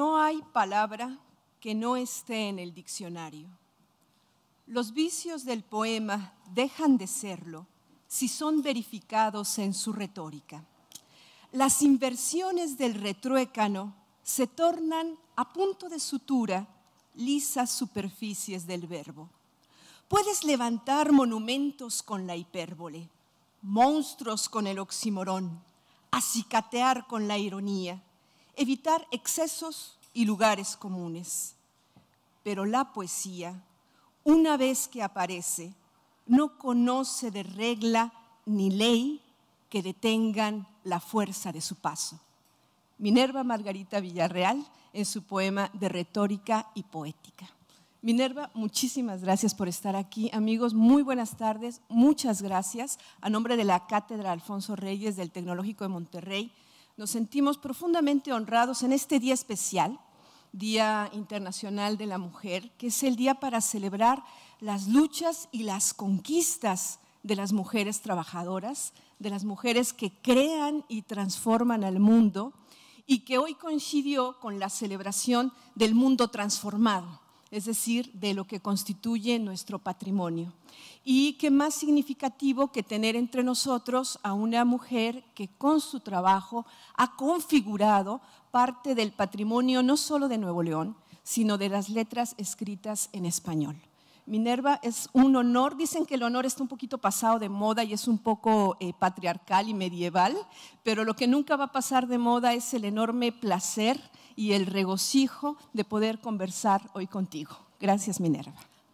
No hay palabra que no esté en el diccionario. Los vicios del poema dejan de serlo si son verificados en su retórica. Las inversiones del retruécano se tornan a punto de sutura lisas superficies del verbo. Puedes levantar monumentos con la hipérbole, monstruos con el oxímoron, acicatear con la ironía, evitar excesos y lugares comunes. Pero la poesía, una vez que aparece, no conoce de regla ni ley que detengan la fuerza de su paso. Minerva Margarita Villarreal en su poema de retórica y poética. Minerva, muchísimas gracias por estar aquí. Amigos, muy buenas tardes, muchas gracias. A nombre de la Cátedra Alfonso Reyes del Tecnológico de Monterrey, nos sentimos profundamente honrados en este día especial, Día Internacional de la Mujer, que es el día para celebrar las luchas y las conquistas de las mujeres trabajadoras, de las mujeres que crean y transforman al mundo y que hoy coincidió con la celebración del mundo transformado, es decir, de lo que constituye nuestro patrimonio. Y qué más significativo que tener entre nosotros a una mujer que con su trabajo ha configurado parte del patrimonio no solo de Nuevo León, sino de las letras escritas en español. Minerva, es un honor. Dicen que el honor está un poquito pasado de moda y es un poco patriarcal y medieval, pero lo que nunca va a pasar de moda es el enorme placer y el regocijo de poder conversar hoy contigo. Gracias, Minerva.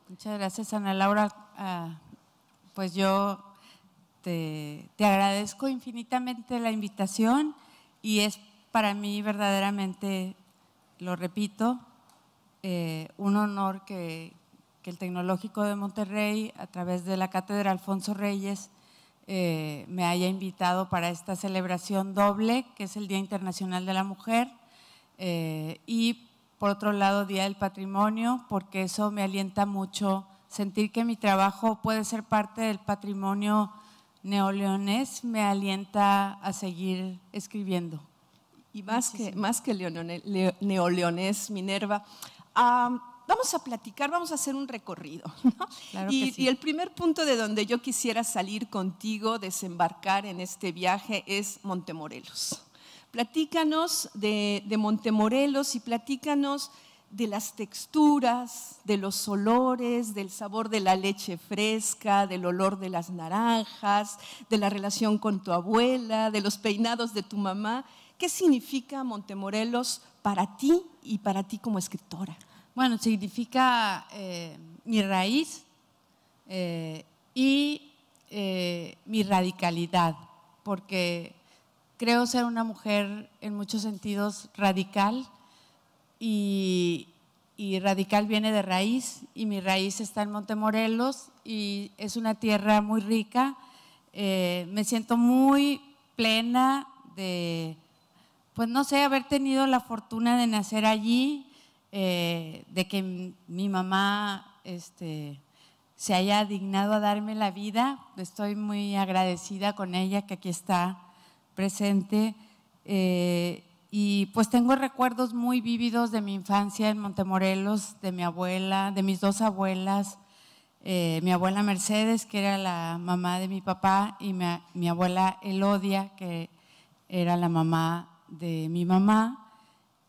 Muchas gracias, Ana Laura. Pues yo te agradezco infinitamente la invitación y es para mí verdaderamente, lo repito, un honor que el Tecnológico de Monterrey, a través de la Cátedra Alfonso Reyes, me haya invitado para esta celebración doble, que es el Día Internacional de la Mujer, y por otro lado Día del Patrimonio, porque eso me alienta mucho, sentir que mi trabajo puede ser parte del patrimonio neoleonés, me alienta a seguir escribiendo. Y más que neoleonés, Minerva, vamos a platicar, vamos a hacer un recorrido, ¿no? Claro que sí. Y el primer punto de donde yo quisiera salir contigo, desembarcar en este viaje, es Montemorelos. Platícanos de Montemorelos y platícanos de las texturas, de los olores, del sabor de la leche fresca, del olor de las naranjas, de la relación con tu abuela, de los peinados de tu mamá. ¿Qué significa Montemorelos para ti y para ti como escritora? Bueno, significa mi raíz y mi radicalidad, porque creo ser una mujer en muchos sentidos radical y radical viene de raíz y mi raíz está en Montemorelos y es una tierra muy rica. Me siento muy plena de, pues no sé, haber tenido la fortuna de nacer allí, de que mi mamá se haya dignado a darme la vida. Estoy muy agradecida con ella que aquí está presente. Y pues tengo recuerdos muy vívidos de mi infancia en Montemorelos, de mi abuela, de mis dos abuelas, mi abuela Mercedes, que era la mamá de mi papá, y mi abuela Elodia, que era la mamá de mi mamá.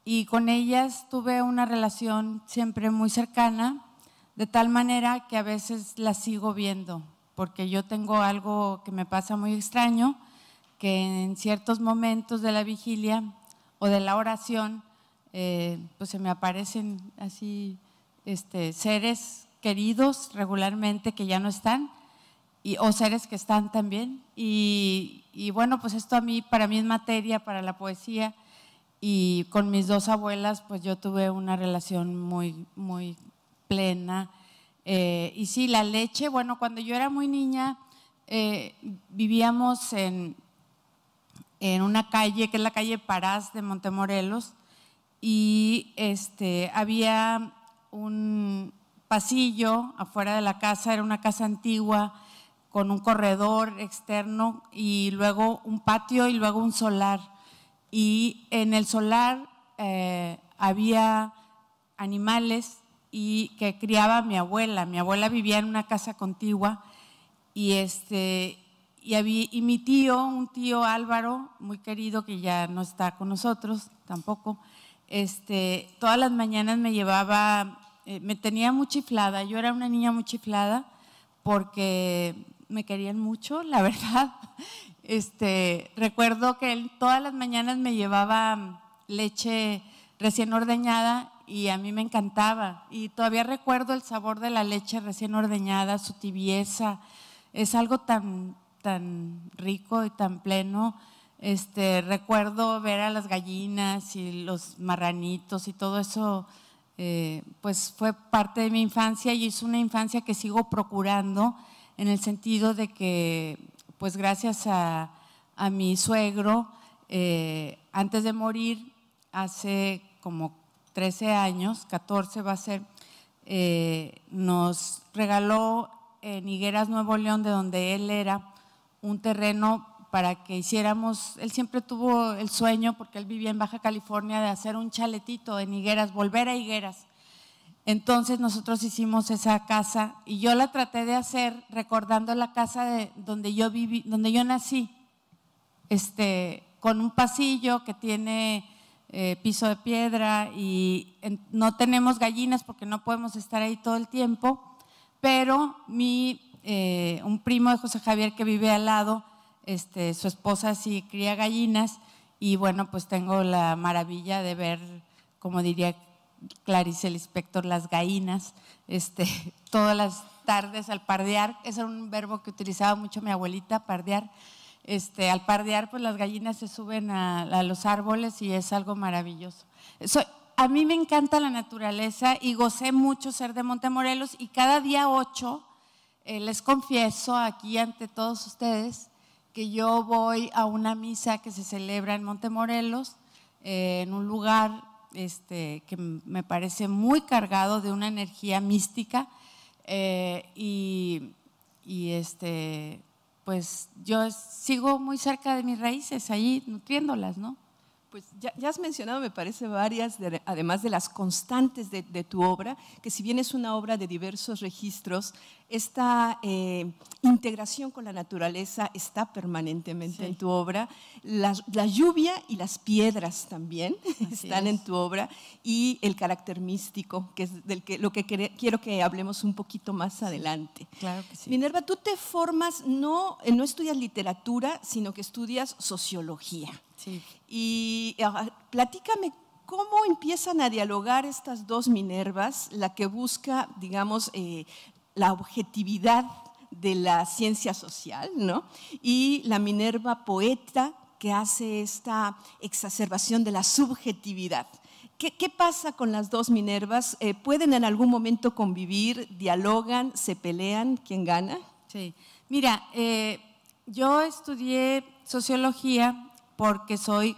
Y con ellas tuve una relación siempre muy cercana, de tal manera que a veces las sigo viendo, porque yo tengo algo que me pasa muy extraño, que en ciertos momentos de la vigilia o de la oración, pues se me aparecen así seres queridos regularmente que ya no están, o seres que están también. Y bueno, pues esto para mí es materia para la poesía. Y con mis dos abuelas, pues yo tuve una relación muy, muy plena. Y sí, la leche, bueno, cuando yo era muy niña, vivíamos en una calle, que es la calle Parás de Montemorelos, y había un pasillo afuera de la casa, era una casa antigua, con un corredor externo, y luego un patio, y luego un solar. Y en el solar había animales y que criaba mi abuela. Mi abuela vivía en una casa contigua y mi tío, un tío Álvaro, muy querido, que ya no está con nosotros tampoco, todas las mañanas me llevaba, me tenía muy chiflada. Yo era una niña muy chiflada porque me querían mucho, la verdad. Recuerdo que él todas las mañanas me llevaba leche recién ordeñada y a mí me encantaba. Y todavía recuerdo el sabor de la leche recién ordeñada, su tibieza. Es algo tan rico y tan pleno. Recuerdo ver a las gallinas y los marranitos y todo eso, pues fue parte de mi infancia y es una infancia que sigo procurando, en el sentido de que, pues gracias a mi suegro, antes de morir, hace como 13 años, 14 va a ser, nos regaló en Higueras, Nuevo León, de donde él era, un terreno para que hiciéramos. Él siempre tuvo el sueño, porque él vivía en Baja California, de hacer un chaletito en Higueras, volver a Higueras. Entonces nosotros hicimos esa casa y yo la traté de hacer recordando la casa donde yo viví, donde yo nací, con un pasillo que tiene piso de piedra y no tenemos gallinas porque no podemos estar ahí todo el tiempo, pero un primo de José Javier que vive al lado, su esposa sí cría gallinas y bueno, pues tengo la maravilla de ver, como diría Clarice Lispector, las gallinas, todas las tardes al pardear. Ese era un verbo que utilizaba mucho mi abuelita, pardear. Al pardear, pues las gallinas se suben a los árboles y es algo maravilloso. A mí me encanta la naturaleza y gocé mucho ser de Montemorelos, y cada día 8 les confieso aquí ante todos ustedes que yo voy a una misa que se celebra en Montemorelos, en un lugar que me parece muy cargado de una energía mística, pues yo sigo muy cerca de mis raíces, ahí nutriéndolas, ¿no? Pues ya has mencionado, me parece, varias, además de las constantes de tu obra, que si bien es una obra de diversos registros, esta integración con la naturaleza está permanentemente en tu obra. La lluvia y las piedras también están en tu obra, y el carácter místico, que es lo que quiero que hablemos un poquito más adelante. Claro que sí. Minerva, tú te formas, no estudias literatura, sino que estudias sociología. Sí. Y platícame cómo empiezan a dialogar estas dos Minervas, la que busca, digamos, la objetividad de la ciencia social, ¿no? Y la Minerva poeta, que hace esta exacerbación de la subjetividad. ¿Qué pasa con las dos Minervas? ¿Pueden en algún momento convivir, dialogan, se pelean? ¿Quién gana? Sí, mira, yo estudié sociología porque soy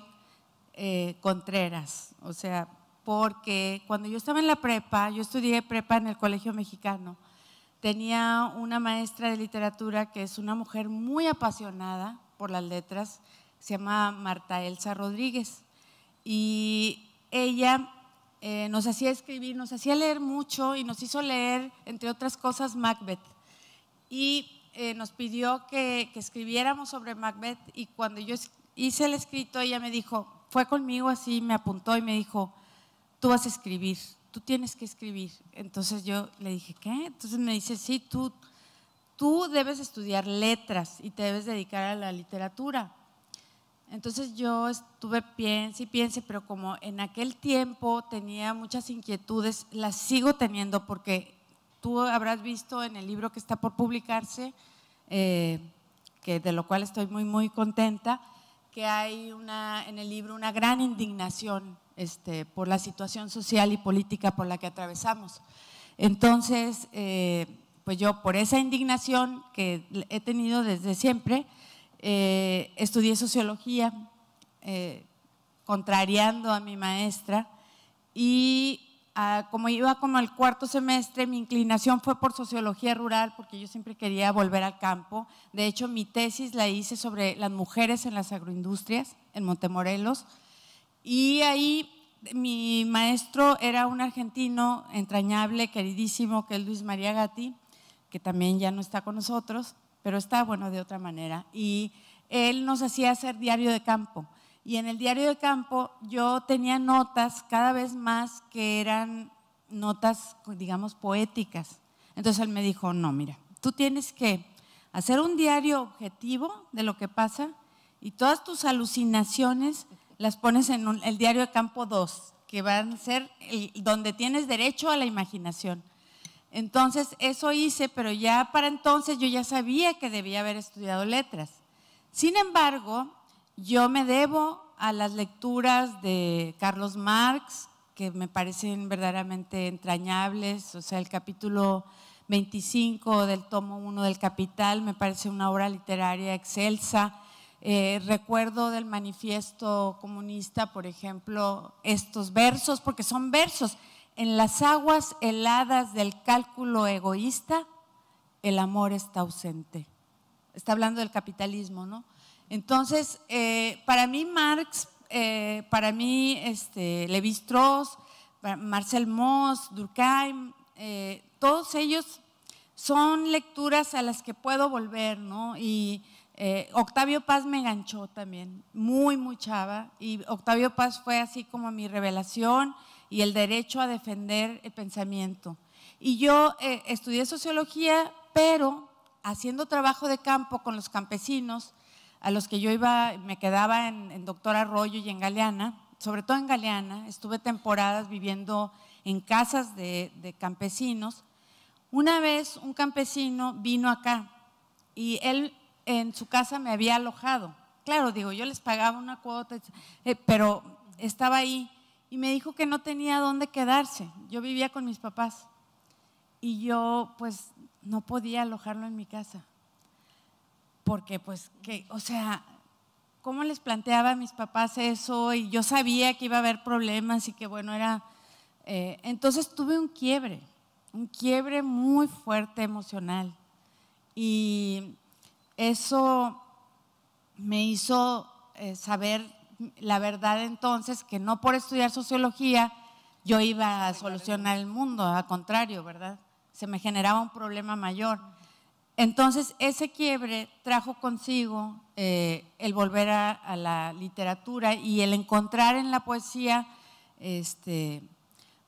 Contreras, o sea, porque cuando yo estaba en la prepa, yo estudié prepa en el Colegio Mexicano, tenía una maestra de literatura que es una mujer muy apasionada por las letras, se llama Marta Elsa Rodríguez, y ella nos hacía escribir, nos hacía leer mucho y nos hizo leer, entre otras cosas, Macbeth, y nos pidió que escribiéramos sobre Macbeth, y cuando yo hice el escrito, ella me dijo, fue conmigo así, me apuntó y me dijo, tú vas a escribir, tú tienes que escribir. Entonces yo le dije, ¿qué? Entonces me dice, sí, tú debes estudiar letras y te debes dedicar a la literatura. Entonces yo estuve piense, pero como en aquel tiempo tenía muchas inquietudes, las sigo teniendo, porque tú habrás visto en el libro que está por publicarse, que de lo cual estoy muy, muy contenta, que hay en el libro una gran indignación por la situación social y política por la que atravesamos. Entonces, pues yo por esa indignación que he tenido desde siempre, estudié sociología, contrariando a mi maestra, y como iba como al cuarto semestre, mi inclinación fue por sociología rural, porque yo siempre quería volver al campo. De hecho, mi tesis la hice sobre las mujeres en las agroindustrias en Montemorelos, y ahí mi maestro era un argentino entrañable, queridísimo, que es Luis María Gatti, que también ya no está con nosotros, pero está, bueno, de otra manera. Y él nos hacía hacer diario de campo. Y en el diario de campo yo tenía notas cada vez más que eran notas, digamos, poéticas. Entonces él me dijo, no, mira, tú tienes que hacer un diario objetivo de lo que pasa y todas tus alucinaciones las pones en el diario de campo 2, que van a ser donde tienes derecho a la imaginación. Entonces eso hice, pero ya para entonces yo ya sabía que debía haber estudiado letras. Sin embargo, yo me debo a las lecturas de Carlos Marx, que me parecen verdaderamente entrañables, o sea, el capítulo 25 del tomo 1 del Capital me parece una obra literaria excelsa. Recuerdo del manifiesto comunista, por ejemplo, estos versos, porque son versos. En las aguas heladas del cálculo egoísta, el amor está ausente. Está hablando del capitalismo, ¿no? Entonces, para mí Marx, para mí Lévi-Strauss, Marcel Mauss, Durkheim, todos ellos son lecturas a las que puedo volver, ¿no? Y Octavio Paz me enganchó también, muy, muy chava, y Octavio Paz fue así como mi revelación y el derecho a defender el pensamiento. Y yo estudié sociología, pero haciendo trabajo de campo con los campesinos, a los que yo iba, me quedaba en Doctor Arroyo y en Galeana, sobre todo en Galeana, estuve temporadas viviendo en casas de campesinos. Una vez un campesino vino acá y él en su casa me había alojado. Claro, digo, yo les pagaba una cuota, pero estaba ahí y me dijo que no tenía dónde quedarse. Yo vivía con mis papás y yo pues no podía alojarlo en mi casa. Porque pues, o sea, ¿cómo les planteaba a mis papás eso? Y yo sabía que iba a haber problemas y que bueno, era… entonces tuve un quiebre muy fuerte emocional. Y eso me hizo saber la verdad entonces, que no por estudiar sociología yo iba a solucionar el mundo, al contrario, ¿verdad? Se me generaba un problema mayor. Entonces, ese quiebre trajo consigo el volver a la literatura y el encontrar en la poesía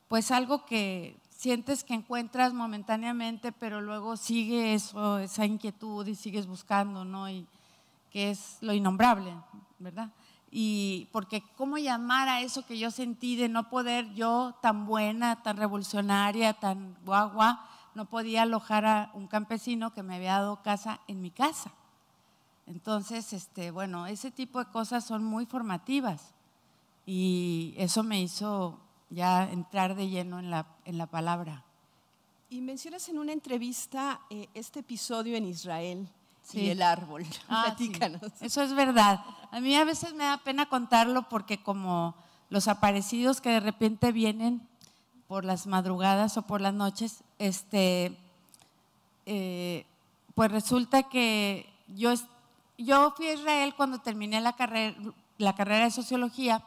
pues algo que sientes que encuentras momentáneamente, pero luego sigue eso, esa inquietud y sigues buscando, ¿no? Y que es lo innombrable, ¿verdad? Y porque cómo llamar a eso que yo sentí de no poder yo, tan buena, tan revolucionaria, tan guagua, no podía alojar a un campesino que me había dado casa en mi casa. Entonces, bueno, ese tipo de cosas son muy formativas y eso me hizo ya entrar de lleno en la palabra. Y mencionas en una entrevista este episodio en Israel, sí, y el árbol. Platícanos. Sí. Eso es verdad. A mí a veces me da pena contarlo porque como los aparecidos que de repente vienen por las madrugadas o por las noches, pues resulta que yo fui a Israel cuando terminé la carrera de sociología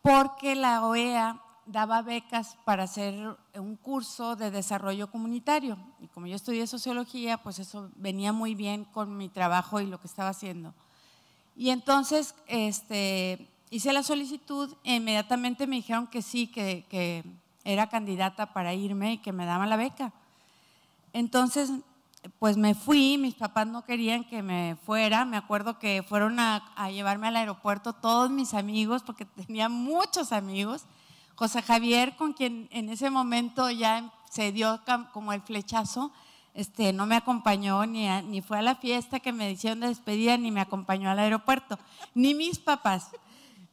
porque la OEA daba becas para hacer un curso de desarrollo comunitario y como yo estudié sociología, pues eso venía muy bien con mi trabajo y lo que estaba haciendo. Y entonces hice la solicitud e inmediatamente me dijeron que sí, que era candidata para irme y que me daban la beca. Entonces, pues me fui, mis papás no querían que me fuera, me acuerdo que fueron a llevarme al aeropuerto todos mis amigos, porque tenía muchos amigos. José Javier, con quien en ese momento ya se dio como el flechazo, no me acompañó ni fue a la fiesta que me hicieron de despedida, ni me acompañó al aeropuerto, ni mis papás,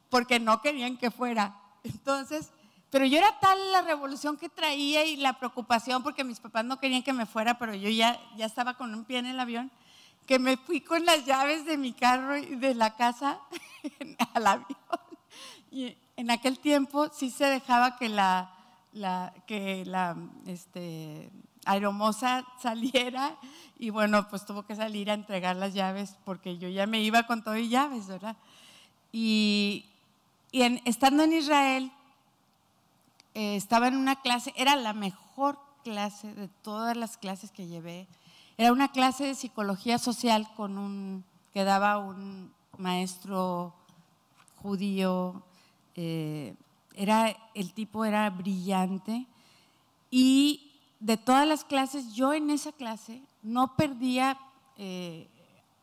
porque no querían que fuera. Entonces, pero yo era tal la revolución que traía y la preocupación porque mis papás no querían que me fuera, pero yo ya estaba con un pie en el avión, que me fui con las llaves de mi carro y de la casa al avión. Y en aquel tiempo sí se dejaba que la aeromoza saliera y bueno, pues tuvo que salir a entregar las llaves porque yo ya me iba con todo y llaves, ¿verdad? Y estando en Israel, estaba en una clase, era la mejor clase de todas las clases que llevé. Era una clase de psicología social que daba un maestro judío. El tipo era brillante, y de todas las clases, yo en esa clase no perdía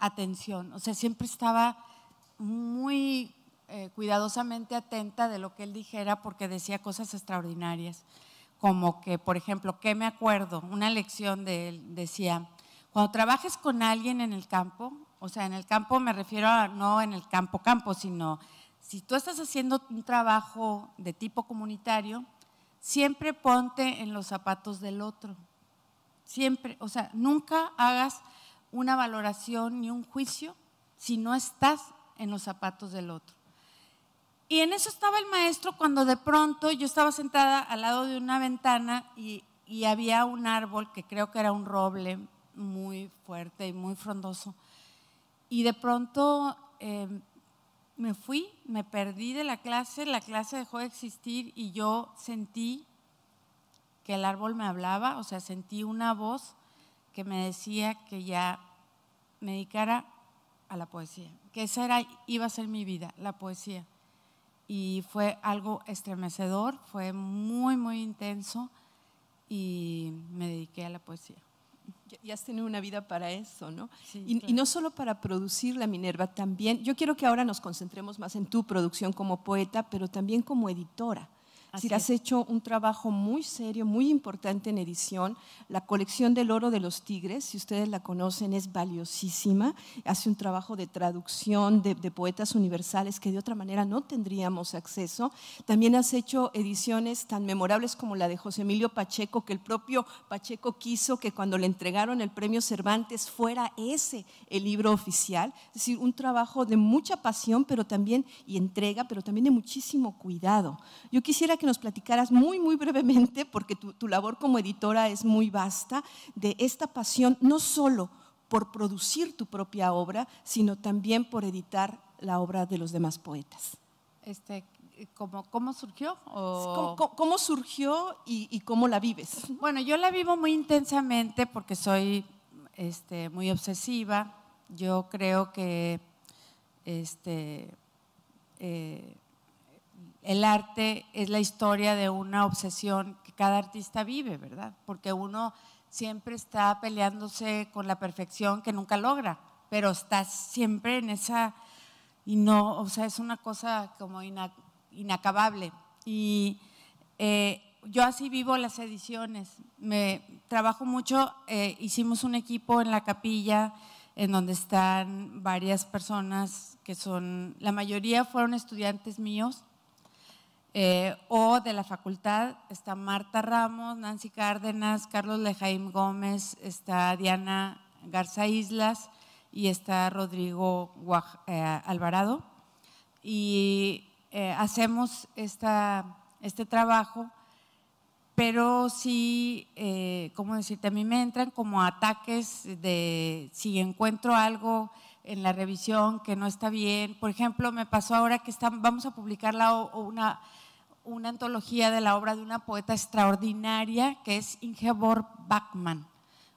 atención, o sea, siempre estaba muy cuidadosamente atenta de lo que él dijera, porque decía cosas extraordinarias, como que, por ejemplo, ¿qué me acuerdo? Una lección de él decía: cuando trabajes con alguien en el campo, o sea, en el campo me refiero a no en el campo, sino si tú estás haciendo un trabajo de tipo comunitario, siempre ponte en los zapatos del otro. Siempre, o sea, nunca hagas una valoración ni un juicio si no estás en los zapatos del otro. Y en eso estaba el maestro cuando de pronto yo estaba sentada al lado de una ventana y había un árbol que creo que era un roble muy fuerte y muy frondoso. Y de pronto me perdí de la clase dejó de existir y yo sentí que el árbol me hablaba, o sea, sentí una voz que me decía que ya me dedicara a la poesía, que esa iba a ser mi vida, la poesía. Y fue algo estremecedor, fue muy, muy intenso y me dediqué a la poesía. Y has tenido una vida para eso, ¿no? Sí, y, claro. y no solo para producirla, Minerva, también, yo quiero que ahora nos concentremos más en tu producción como poeta, pero también como editora. Es decir, has hecho un trabajo muy serio, muy importante en edición. La colección del Oro de los Tigres, si ustedes la conocen, es valiosísima. Hace un trabajo de traducción de poetas universales que de otra manera no tendríamos acceso. También has hecho ediciones tan memorables como la de José Emilio Pacheco, que el propio Pacheco quiso que cuando le entregaron el premio Cervantes fuera ese el libro oficial. Es decir, un trabajo de mucha pasión, pero también, y entrega, pero también de muchísimo cuidado. Yo quisiera que nos platicaras muy, muy brevemente, porque tu labor como editora es muy vasta, de esta pasión, no solo por producir tu propia obra, sino también por editar la obra de los demás poetas. ¿Cómo surgió? ¿Cómo surgió y cómo la vives? Bueno, yo la vivo muy intensamente porque soy muy obsesiva. Yo creo que el arte es la historia de una obsesión que cada artista vive, ¿verdad? Porque uno siempre está peleándose con la perfección que nunca logra, pero está siempre en esa, y no, o sea, es una cosa como inacabable. Y yo así vivo las ediciones. Trabajo mucho, hicimos un equipo en la capilla en donde están varias personas que son, la mayoría fueron estudiantes míos, o de la facultad. Está Marta Ramos, Nancy Cárdenas, Carlos Lejaim Gómez, está Diana Garza Islas y está Rodrigo Alvarado. Y hacemos este trabajo, pero sí, ¿cómo decirte? A mí me entran como ataques de si encuentro algo en la revisión que no está bien. Por ejemplo, me pasó ahora que vamos a publicar una antología de la obra de una poeta extraordinaria que es Ingeborg Bachmann,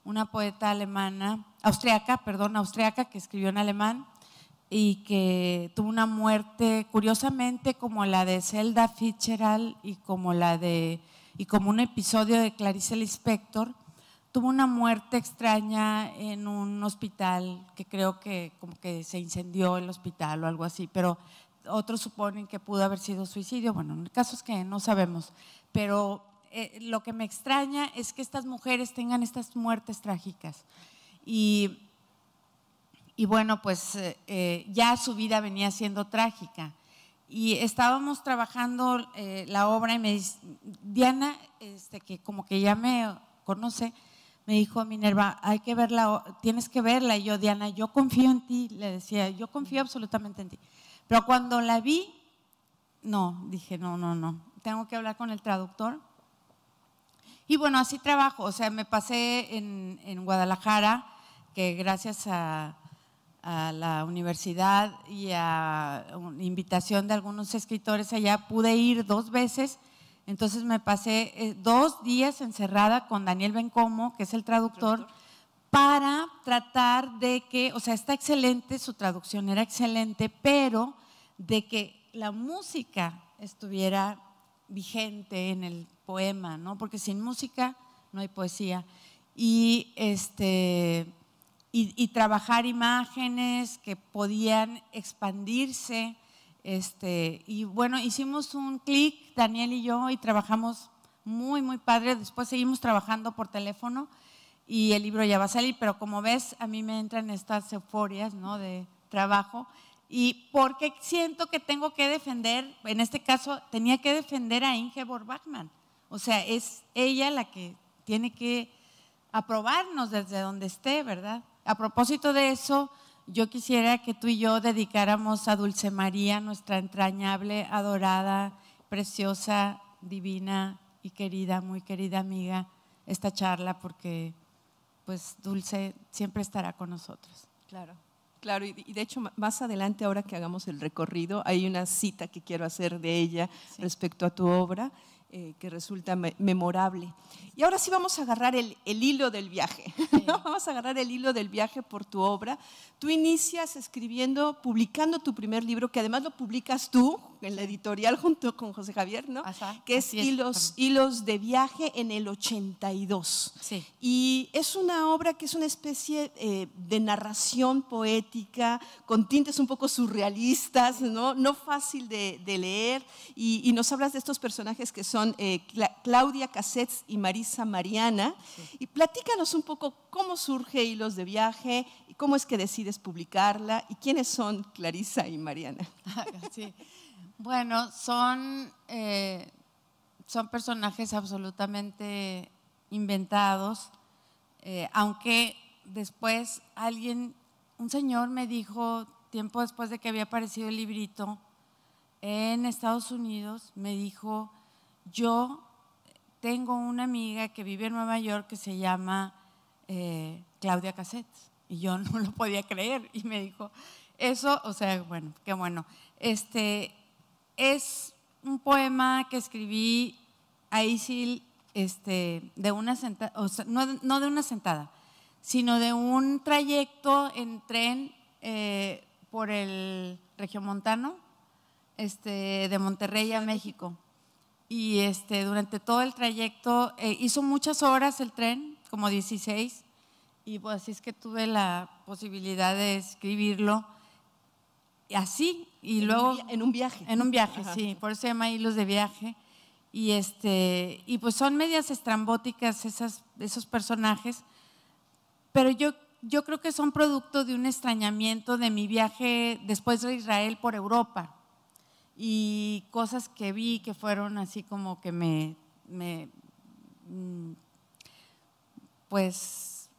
una poeta austriaca que escribió en alemán y que tuvo una muerte curiosamente como la de Zelda Fitzgerald y como un episodio de Clarice Lispector. Tuvo una muerte extraña en un hospital que creo que como que se incendió el hospital o algo así, pero otros suponen que pudo haber sido suicidio. Bueno, el caso es que no sabemos, pero lo que me extraña es que estas mujeres tengan estas muertes trágicas. Y bueno, pues ya su vida venía siendo trágica. Y estábamos trabajando la obra y me dice, Diana, que como que ya me conoce, me dijo: Minerva, hay que verla, tienes que verla. Y yo: Diana, yo confío en ti, le decía, yo confío absolutamente en ti. Pero cuando la vi, dije, no, tengo que hablar con el traductor. Y bueno, así trabajo, o sea, me pasé en Guadalajara, que gracias a la universidad y a una invitación de algunos escritores allá, pude ir 2 veces Entonces me pasé 2 días encerrada con Daniel Bencomo, que es el traductor, para tratar de que, o sea, está excelente, su traducción era excelente, pero de que la música estuviera vigente en el poema, ¿no? Porque sin música no hay poesía. Y trabajar imágenes que podían expandirse. Y bueno, hicimos un clic, Daniel y yo, y trabajamos muy, muy padre. Después seguimos trabajando por teléfono y el libro ya va a salir, pero como ves, a mí me entran estas euforias, ¿no?, de trabajo, y porque siento que tengo que defender, en este caso, tenía que defender a Ingeborg Bachmann. O sea, es ella la que tiene que aprobarnos desde donde esté, ¿verdad? A propósito de eso, yo quisiera que tú y yo dedicáramos a Dulce María, nuestra entrañable, adorada, preciosa, divina y querida, muy querida amiga, esta charla, porque pues Dulce siempre estará con nosotros. Claro, claro, y de hecho más adelante, ahora que hagamos el recorrido, hay una cita que quiero hacer de ella respecto a tu obra, que resulta memorable. Y ahora sí vamos a agarrar el hilo del viaje, ¿no? Vamos a agarrar el hilo del viaje por tu obra. Tú inicias escribiendo, publicando tu primer libro, que además lo publicas tú en la editorial junto con José Javier, ¿no? Ajá, que es Hilos de Viaje en el 82. Sí. Y es una obra que es una especie de narración poética con tintes un poco surrealistas, no fácil de leer, y nos hablas de estos personajes que son Claudia Cassetz y Marisa Mariana. Sí. Y platícanos un poco cómo surge Hilos de Viaje, y cómo es que decides publicarla, y quiénes son Clarisa y Mariana. Sí. Bueno, son personajes absolutamente inventados, aunque después un señor me dijo, tiempo después de que había aparecido el librito en Estados Unidos, me dijo, yo tengo una amiga que vive en Nueva York que se llama Claudia Cassetz, y yo no lo podía creer, y me dijo, eso, o sea, bueno, qué bueno. Es un poema que escribí ahí sí, de una sentada, o sea, no de una sentada, sino de un trayecto en tren por el Regiomontano, de Monterrey a México. Y durante todo el trayecto hizo muchas horas el tren, como 16, y pues así es que tuve la posibilidad de escribirlo así. Y luego en un viaje. En un viaje, Ajá. Sí, por eso se llama Hilos de Viaje. Y pues son medias estrambóticas esos personajes, pero yo creo que son producto de un extrañamiento de mi viaje después de Israel por Europa, y cosas que vi que fueron así como que pues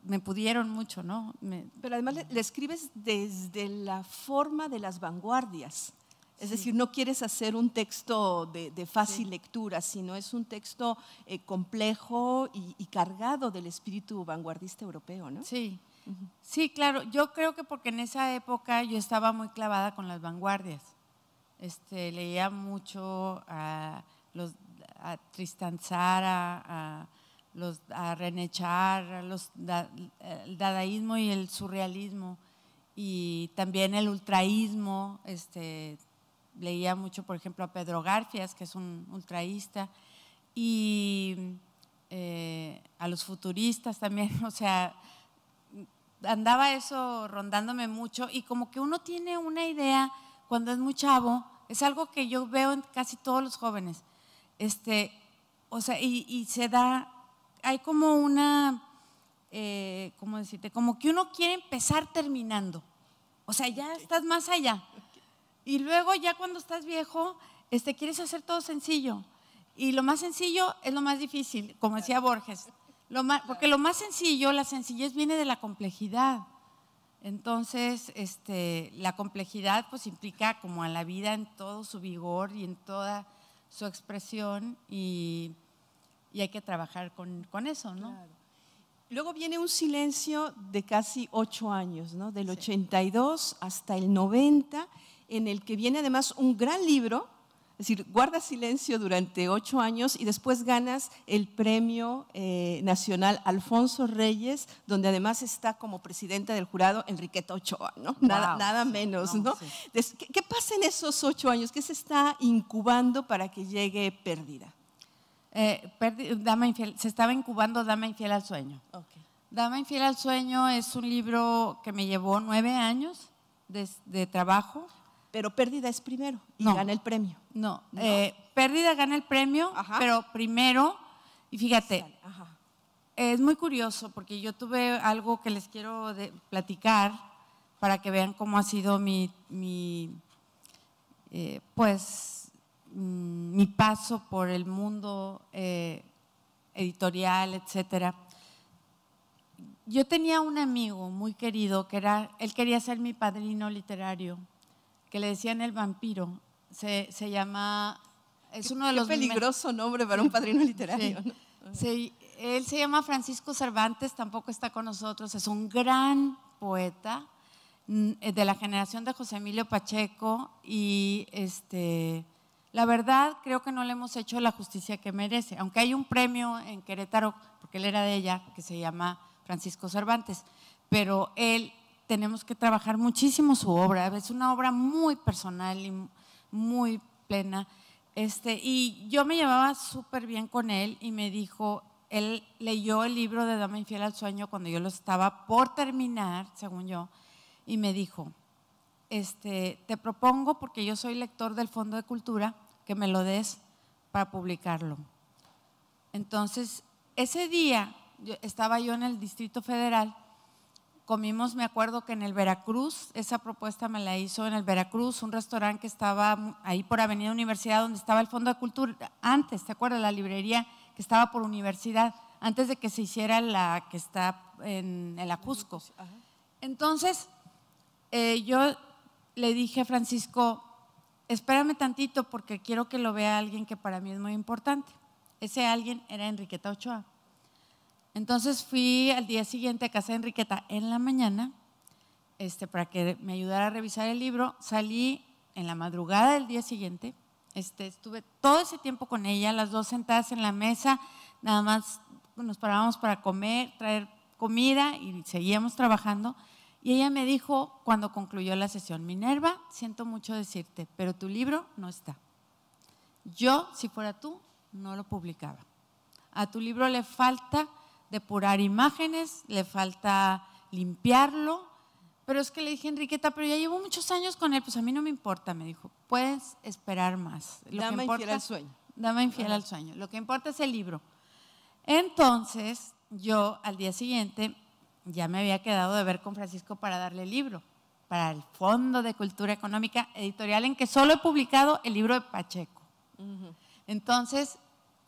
me pudieron mucho, ¿no? Pero además le escribes desde la forma de las vanguardias. Es decir, no quieres hacer un texto de fácil lectura, sino es un texto complejo y cargado del espíritu vanguardista europeo, ¿no? Sí, sí, claro. Yo creo que porque en esa época yo estaba muy clavada con las vanguardias. Leía mucho a Tristan Tzara, a René Char, el dadaísmo y el surrealismo, y también el ultraísmo. Leía mucho, por ejemplo, a Pedro Garfias, que es un ultraísta, y a los futuristas también. O sea, andaba eso rondándome mucho, y como que uno tiene una idea cuando es muy chavo, es algo que yo veo en casi todos los jóvenes, o sea, y se da, hay como una, ¿cómo decirte? Como que uno quiere empezar terminando, o sea, ya estás más allá, y luego ya cuando estás viejo, quieres hacer todo sencillo, y lo más sencillo es lo más difícil, como decía Borges, porque lo más sencillo, la sencillez viene de la complejidad. Entonces, la complejidad pues implica como a la vida en todo su vigor y en toda su expresión, y hay que trabajar con eso, ¿no? Claro. Luego viene un silencio de casi 8 años, ¿no? Del 82 hasta el 90, en el que viene además un gran libro Es decir, guardas silencio durante 8 años y después ganas el Premio Nacional Alfonso Reyes, donde además está como presidenta del jurado Enriqueta Ochoa, ¿no? Nada menos, ¿no? Sí. ¿Qué pasa en esos 8 años? ¿Qué se está incubando para que llegue Pérdida? Dama Infiel, se estaba incubando Dama Infiel al Sueño. Okay. Dama Infiel al Sueño es un libro que me llevó 9 años de trabajo. Pero Pérdida es primero y gana el premio. No, Pérdida gana el premio, ajá, pero primero, y fíjate, ajá, es muy curioso porque yo tuve algo que les quiero platicar para que vean cómo ha sido mi paso por el mundo editorial, etcétera. Yo tenía un amigo muy querido él quería ser mi padrino literario, que le decían el vampiro. Se llama, es uno de los… Qué peligroso nombre para un padrino literario. Sí, ¿no? Sí, él se llama Francisco Cervantes, tampoco está con nosotros, es un gran poeta de la generación de José Emilio Pacheco y la verdad creo que no le hemos hecho la justicia que merece, aunque hay un premio en Querétaro, porque él era de ella, que se llama Francisco Cervantes, pero tenemos que trabajar muchísimo su obra, es una obra muy personal y muy plena, y yo me llevaba súper bien con él y me dijo, él leyó el libro de Dama Infiel al Sueño cuando yo lo estaba por terminar, según yo, y me dijo, te propongo, porque yo soy lector del Fondo de Cultura, que me lo des para publicarlo. Entonces, ese día estaba yo en el Distrito Federal, comimos, me acuerdo que en el Veracruz, esa propuesta me la hizo en el Veracruz, un restaurante que estaba ahí por Avenida Universidad, donde estaba el Fondo de Cultura, antes, ¿te acuerdas? La librería que estaba por Universidad, antes de que se hiciera la que está en el Ajusco. Entonces, yo le dije a Francisco, espérame tantito porque quiero que lo vea alguien que para mí es muy importante. Ese alguien era Enriqueta Ochoa. Entonces fui al día siguiente a casa de Enriqueta en la mañana para que me ayudara a revisar el libro. Salí en la madrugada del día siguiente, estuve todo ese tiempo con ella, las dos sentadas en la mesa, nada más nos parábamos para comer, traer comida y seguíamos trabajando. Y ella me dijo cuando concluyó la sesión, Minerva, siento mucho decirte, pero tu libro no está. Yo, si fuera tú, no lo publicaba. A tu libro le falta depurar imágenes, le falta limpiarlo, pero es que le dije, Enriqueta, pero ya llevo muchos años con él, pues a mí no me importa, me dijo, puedes esperar más. Dama Infiel al Sueño. Dama Infiel al Sueño, lo que importa es el libro. Entonces, yo al día siguiente ya me había quedado de ver con Francisco para darle el libro, para el Fondo de Cultura Económica Editorial, en que solo he publicado el libro de Pacheco. Entonces,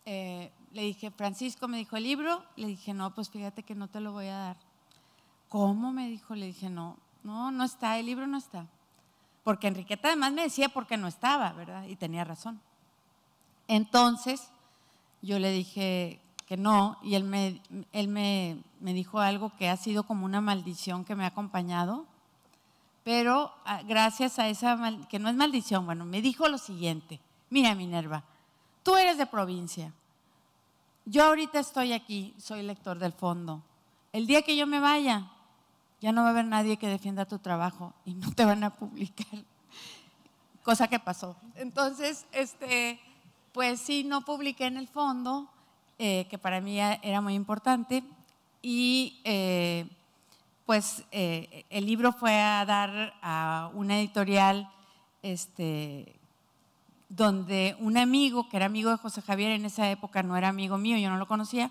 le dije, Francisco, me dijo, ¿el libro? Le dije, no, pues fíjate que no te lo voy a dar. ¿Cómo? Me dijo, le dije, no está, el libro no está. Porque Enriqueta además me decía por qué no estaba, ¿verdad? Y tenía razón. Entonces, yo le dije que no, y él me dijo algo que ha sido como una maldición que me ha acompañado, pero gracias a esa, que no es maldición, bueno, me dijo lo siguiente, mira Minerva, tú eres de provincia, yo ahorita estoy aquí, soy lector del Fondo. El día que yo me vaya, ya no va a haber nadie que defienda tu trabajo y no te van a publicar. Cosa que pasó. Entonces, pues sí, no publiqué en el Fondo, que para mí era muy importante. Y pues el libro fue a dar a una editorial donde un amigo, que era amigo de José Javier en esa época, no era amigo mío, yo no lo conocía,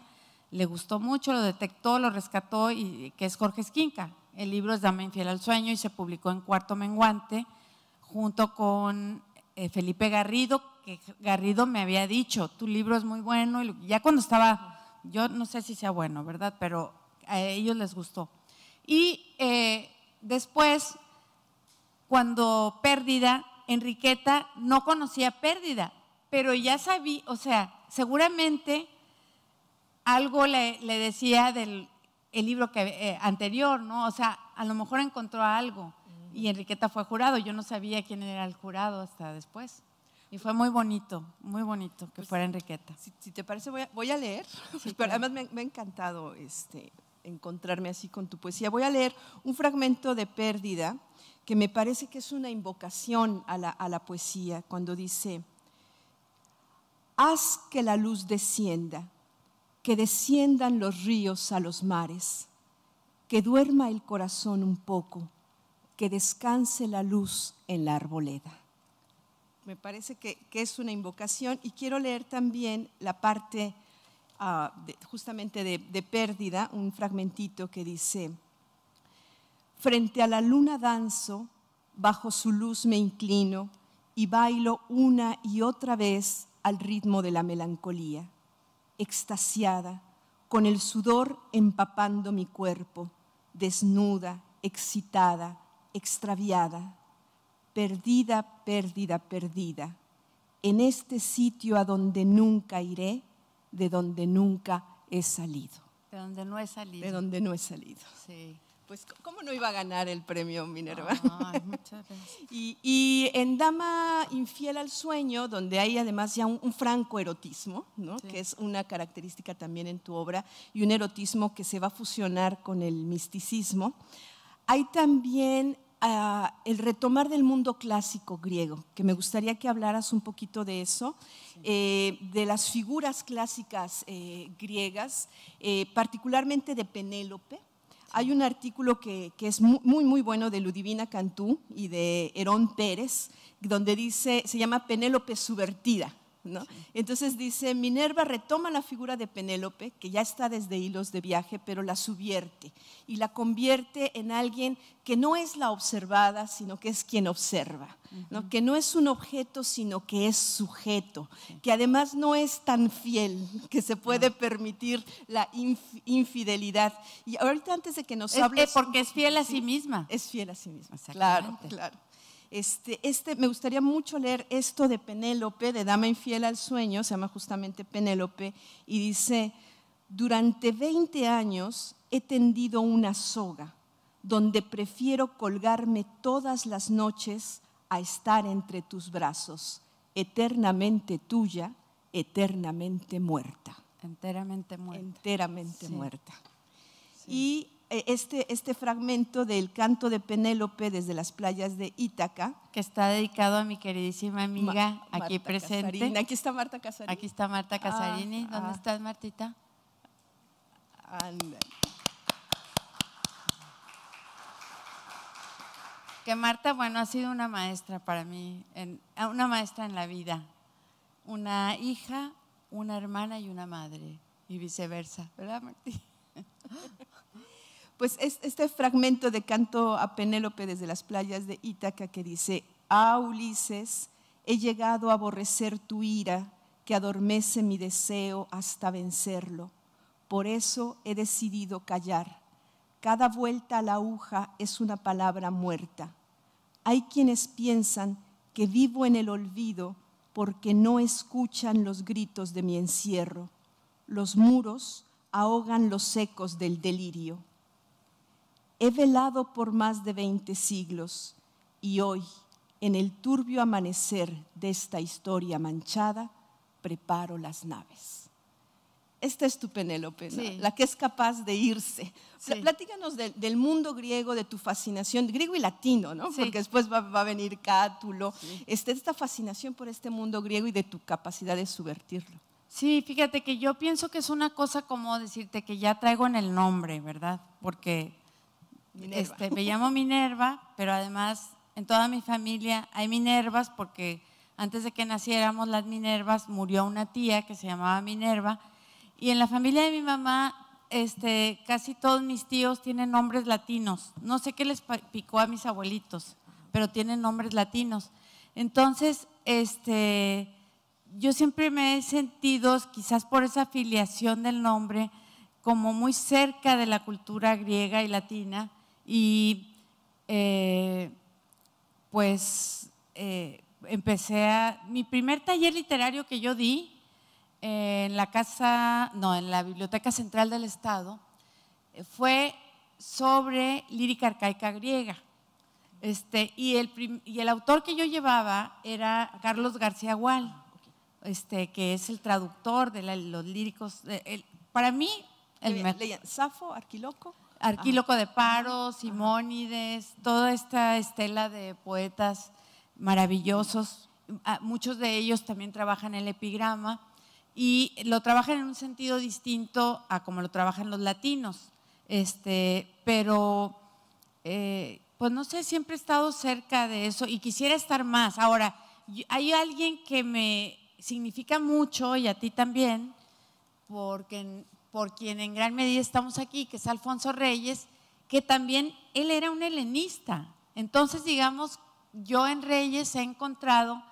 le gustó mucho, lo detectó, lo rescató, y que es Jorge Esquinca. El libro es Dama Infiel al Sueño y se publicó en Cuarto Menguante junto con Felipe Garrido, que Garrido me había dicho, tu libro es muy bueno, y ya cuando estaba, yo no sé si sea bueno, ¿verdad? Pero a ellos les gustó. Y después, cuando Pérdida, Enriqueta no conocía Pérdida, pero ya sabía, o sea, seguramente algo le decía del libro anterior, ¿no? O sea, a lo mejor encontró algo y Enriqueta fue jurado, yo no sabía quién era el jurado hasta después. Y fue muy bonito que Pues, fuera Enriqueta. Si te parece, voy a leer, Sí, pero claro. además me ha encantado encontrarme así con tu poesía. Voy a leer un fragmento de Pérdida que me parece que es una invocación a la poesía, cuando dice: haz que la luz descienda, que desciendan los ríos a los mares, que duerma el corazón un poco, que descanse la luz en la arboleda. Me parece que es una invocación, y quiero leer también la parte justamente de Pérdida, un fragmentito que dice: frente a la luna danzo, bajo su luz me inclino y bailo una y otra vez al ritmo de la melancolía, extasiada, con el sudor empapando mi cuerpo, desnuda, excitada, extraviada, perdida, perdida, perdida, en este sitio a donde nunca iré, de donde nunca he salido. De donde no he salido. De donde no he salido. Sí. Pues, ¿cómo no iba a ganar el premio Minerva? Ay, muchas gracias. Y en Dama infiel al sueño, donde hay además ya un franco erotismo, ¿no? Sí. Que es una característica también en tu obra, y un erotismo que se va a fusionar con el misticismo, hay también el retomar del mundo clásico griego, que me gustaría que hablaras un poquito de eso, de las figuras clásicas griegas, particularmente de Penélope. Hay un artículo que es muy, muy bueno de Ludivina Cantú y de Herón Pérez, donde dice, se llama Penélope subvertida, ¿no? Sí. Entonces dice: Minerva retoma la figura de Penélope, que ya está desde Hilos de Viaje, pero la subvierte y la convierte en alguien que no es la observada, sino que es quien observa, ¿no? Que no es un objeto, sino que es sujeto, que además no es tan fiel, que se puede permitir la infidelidad. Y ahorita, antes de que nos hables… Porque es fiel a sí misma. Es fiel a sí misma, claro, claro. Me gustaría mucho leer esto de Penélope, de Dama infiel al sueño, se llama justamente Penélope, y dice: durante 20 años he tendido una soga donde prefiero colgarme todas las noches a estar entre tus brazos, eternamente tuya, eternamente muerta. Enteramente muerta. Enteramente muerta. Sí. Y este fragmento del canto de Penélope desde las playas de Ítaca, que está dedicado a mi queridísima amiga aquí Marta presente. Casarini. Aquí está Marta Casarini. Aquí está Marta Casarini. ¿Dónde estás, Martita? Anda. Que Marta, bueno, ha sido una maestra para mí, una maestra en la vida, una hija, una hermana y una madre, y viceversa, ¿verdad, Martí? Pues este fragmento de canto a Penélope desde las playas de Ítaca, que dice: ah, Ulises, he llegado a aborrecer tu ira, que adormece mi deseo hasta vencerlo. Por eso he decidido callar. Cada vuelta a la aguja es una palabra muerta. Hay quienes piensan que vivo en el olvido porque no escuchan los gritos de mi encierro. Los muros ahogan los ecos del delirio. He velado por más de 20 siglos y hoy, en el turbio amanecer de esta historia manchada, preparo las naves. Esta es tu Penélope, ¿no? Sí. La que es capaz de irse. Sí. Platícanos del mundo griego, de tu fascinación, griego y latino, ¿no? Sí. Porque después va a venir Cátulo. Sí. Esta fascinación por este mundo griego y de tu capacidad de subvertirlo. Sí, fíjate que yo pienso que es una cosa como decirte que ya traigo en el nombre, ¿verdad? Porque me llamo Minerva, pero además en toda mi familia hay Minervas, porque antes de que naciéramos las Minervas murió una tía que se llamaba Minerva, y en la familia de mi mamá casi todos mis tíos tienen nombres latinos. No sé qué les picó a mis abuelitos, pero tienen nombres latinos. Entonces, yo siempre me he sentido, quizás por esa afiliación del nombre, como muy cerca de la cultura griega y latina, y empecé mi primer taller literario que yo di en la Biblioteca Central del Estado, fue sobre lírica arcaica griega. Y el autor que yo llevaba era Carlos García Gual, que es el traductor de los líricos. Para mí, leían Safo, Arquíloco. Arquíloco de Paro, Simónides, toda esta estela de poetas maravillosos. Muchos de ellos también trabajan el epigrama y lo trabajan en un sentido distinto a como lo trabajan los latinos. Pero pues no sé, siempre he estado cerca de eso y quisiera estar más. Ahora, hay alguien que me significa mucho y a ti también, por quien en gran medida estamos aquí, que es Alfonso Reyes, que también él era un helenista. Entonces, digamos, yo en Reyes he encontrado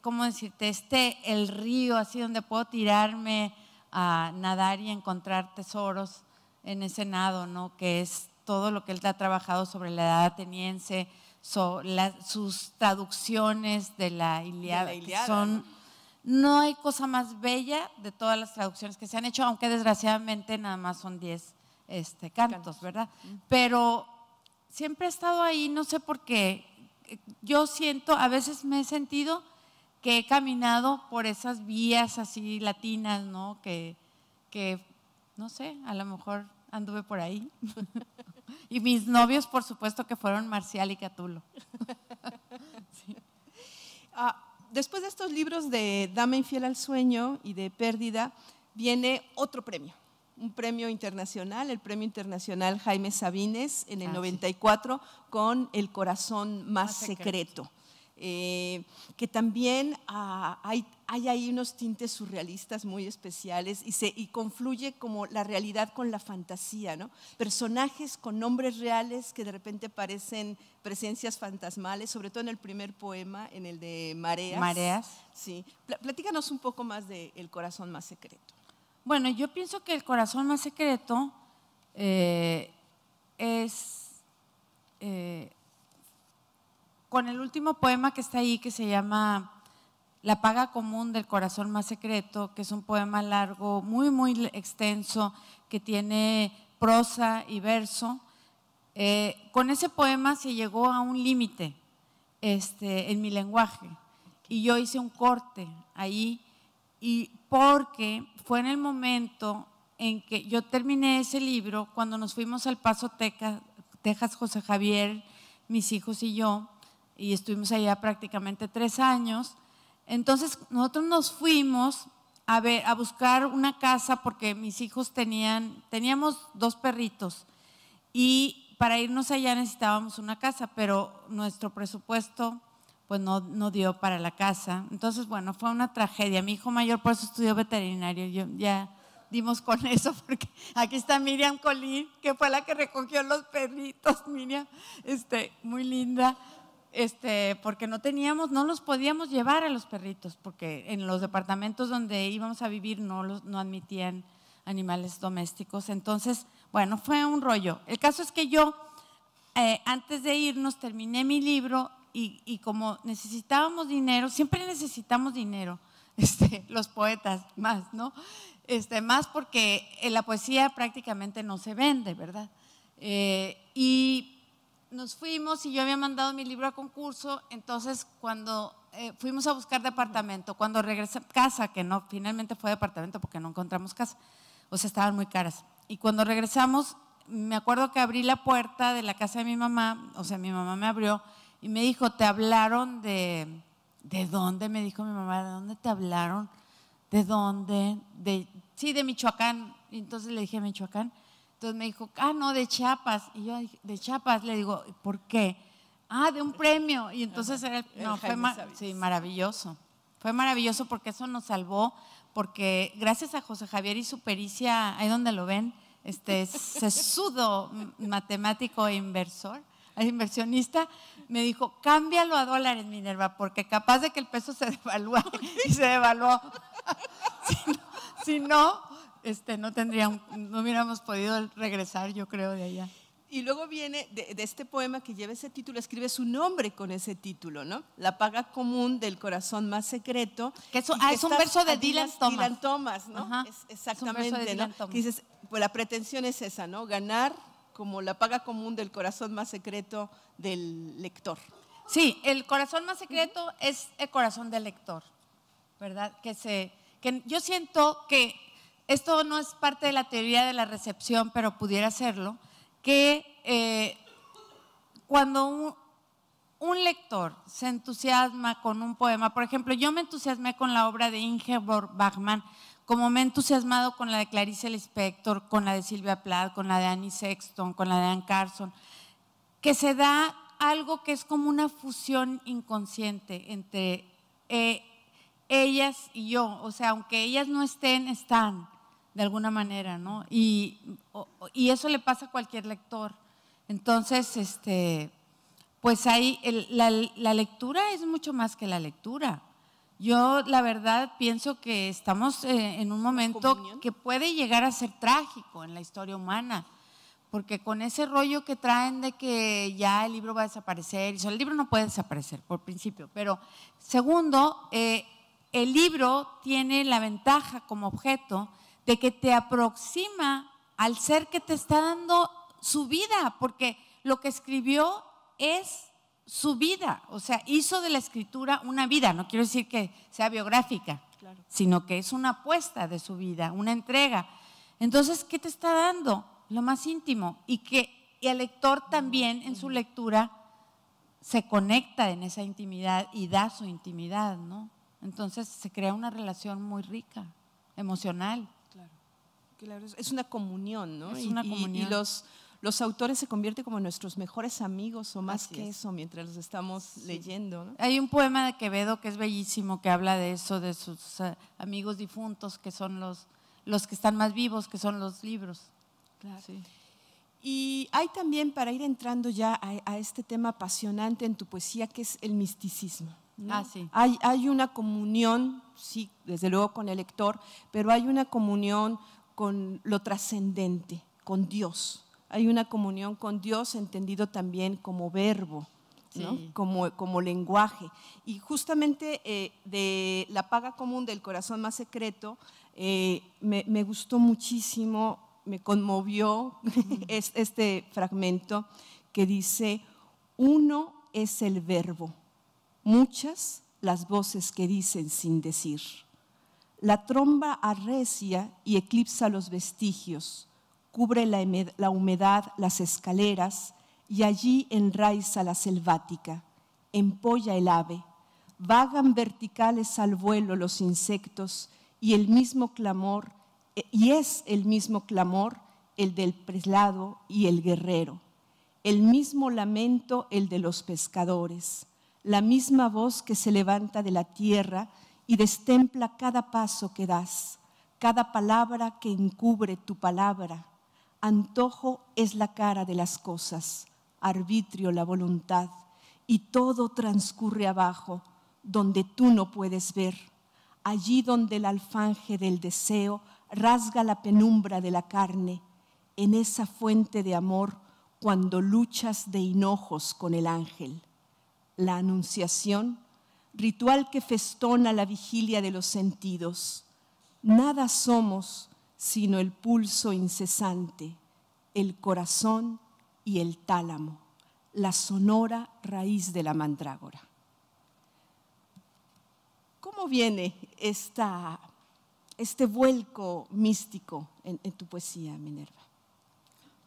¿cómo decirte? El río así donde puedo tirarme a nadar y encontrar tesoros en ese nado, ¿no? Que es todo lo que él ha trabajado sobre la edad ateniense, sus traducciones de la Ilíada, que son, no hay cosa más bella de todas las traducciones que se han hecho, aunque desgraciadamente nada más son 10 cantos, ¿verdad? Pero siempre he estado ahí, no sé por qué. Yo siento, a veces me he sentido que he caminado por esas vías así latinas, ¿no? Que no sé, a lo mejor anduve por ahí. Y mis novios, por supuesto, que fueron Marcial y Catulo. Sí. Después de estos libros de Dama infiel al sueño y de Pérdida, viene otro premio, un premio internacional, el Premio Internacional Jaime Sabines en el 94, sí, con El corazón más secreto. Que también hay ahí unos tintes surrealistas muy especiales y confluye como la realidad con la fantasía, ¿no? Personajes con nombres reales que de repente parecen presencias fantasmales, sobre todo en el primer poema, en el de Mareas. Mareas. Sí. Platícanos un poco más de El corazón más secreto. Bueno, yo pienso que El corazón más secreto con el último poema que está ahí, que se llama La paga común del corazón más secreto, que es un poema largo, muy, muy extenso, que tiene prosa y verso. Con ese poema se llegó a un límite en mi lenguaje y yo hice un corte ahí, y porque fue en el momento en que yo terminé ese libro, cuando nos fuimos al Paso, Texas, José Javier, mis hijos y yo, y estuvimos allá prácticamente 3 años. Entonces nosotros nos fuimos a buscar una casa porque mis hijos teníamos 2 perritos y para irnos allá necesitábamos una casa, pero nuestro presupuesto pues no dio para la casa. Entonces, bueno, fue una tragedia. Mi hijo mayor por eso estudió veterinario. Yo ya dimos con eso, porque aquí está Miriam Colín, que fue la que recogió los perritos. Miriam, muy linda. Porque no los podíamos llevar a los perritos, porque en los departamentos donde íbamos a vivir no admitían animales domésticos. Entonces, bueno, fue un rollo. El caso es que yo, antes de irnos, terminé mi libro y como necesitábamos dinero, siempre necesitamos dinero, los poetas más, ¿no? Más porque la poesía prácticamente no se vende, ¿verdad? Y nos fuimos y yo había mandado mi libro a concurso. Entonces cuando fuimos a buscar departamento, cuando regresé casa, que no, finalmente fue departamento porque no encontramos casa, o sea, estaban muy caras. Y cuando regresamos, me acuerdo que abrí la puerta de la casa de mi mamá, o sea, mi mamá me abrió y me dijo, ¿te hablaron ¿de dónde? Me dijo mi mamá, ¿de dónde te hablaron? ¿De dónde? Sí, de Michoacán. Y entonces le dije, ¿Michoacán? Entonces me dijo, no, de Chiapas. Y yo dije, de Chiapas, le digo, ¿por qué? De un premio. Y entonces fue maravilloso. Fue maravilloso porque eso nos salvó, porque gracias a José Javier y su pericia, ahí donde lo ven, sesudo matemático e inversionista, me dijo, cámbialo a dólares, Minerva, porque capaz de que el peso se devalúa. Y se devaluó. Si no, no hubiéramos podido regresar, yo creo, de allá. Y luego viene de este poema que lleva ese título, escribe su nombre con ese título, ¿no? La paga común del corazón más secreto. Que es un verso de Dylan Thomas. Dylan Thomas, ¿no? Exactamente, ¿no? Que dices, pues la pretensión es esa, ¿no? Ganar como la paga común del corazón más secreto del lector. Sí, el corazón más secreto es el corazón del lector, ¿verdad? Que yo siento que esto no es parte de la teoría de la recepción, pero pudiera serlo, que cuando un lector se entusiasma con un poema, por ejemplo, yo me entusiasmé con la obra de Ingeborg Bachmann, como me he entusiasmado con la de Clarice Lispector, con la de Sylvia Plath, con la de Annie Sexton, con la de Anne Carson, que se da algo que es como una fusión inconsciente entre ellas y yo, o sea, aunque ellas no estén, están de alguna manera, ¿no? Y eso le pasa a cualquier lector. Entonces, pues ahí la lectura es mucho más que la lectura. Yo la verdad pienso que estamos en un momento que puede llegar a ser trágico en la historia humana, porque con ese rollo que traen de que ya el libro va a desaparecer, el libro no puede desaparecer por principio, pero segundo, el libro tiene la ventaja como objeto de que te aproxima al ser que te está dando su vida, porque lo que escribió es su vida, o sea, hizo de la escritura una vida, no quiero decir que sea biográfica, claro, sino que es una apuesta de su vida, una entrega. Entonces, ¿qué te está dando? Lo más íntimo, y el lector también en su lectura se conecta en esa intimidad y da su intimidad, ¿no? Entonces se crea una relación muy rica, emocional. Claro, es una comunión, ¿no? Es una comunión. Y los autores se convierten como nuestros mejores amigos o más que eso mientras los estamos leyendo, ¿no? Hay un poema de Quevedo que es bellísimo, que habla de eso, de sus amigos difuntos, que son los que están más vivos, que son los libros. Claro. Sí. Y hay también, para ir entrando ya a este tema apasionante en tu poesía, que es el misticismo, ¿no? Sí. Hay una comunión, sí, desde luego con el lector, pero hay una comunión con lo trascendente, con Dios. Hay una comunión con Dios entendido también como verbo, ¿no? Sí. Como lenguaje. Y justamente de la paga común del corazón más secreto, me gustó muchísimo, me conmovió este fragmento que dice: uno es el verbo, muchas las voces que dicen sin decir. La tromba arrecia y eclipsa los vestigios, cubre la humedad las escaleras y allí enraiza la selvática, empolla el ave, vagan verticales al vuelo los insectos y es el mismo clamor el del prelado y el guerrero, el mismo lamento el de los pescadores, la misma voz que se levanta de la tierra y destempla cada paso que das, cada palabra que encubre tu palabra. Antojo es la cara de las cosas, arbitrio la voluntad, y todo transcurre abajo, donde tú no puedes ver, allí donde el alfanje del deseo rasga la penumbra de la carne, en esa fuente de amor cuando luchas de hinojos con el ángel. La anunciación, ritual que festona la vigilia de los sentidos. Nada somos sino el pulso incesante, el corazón y el tálamo, la sonora raíz de la mandrágora. ¿Cómo viene este vuelco místico en tu poesía, Minerva?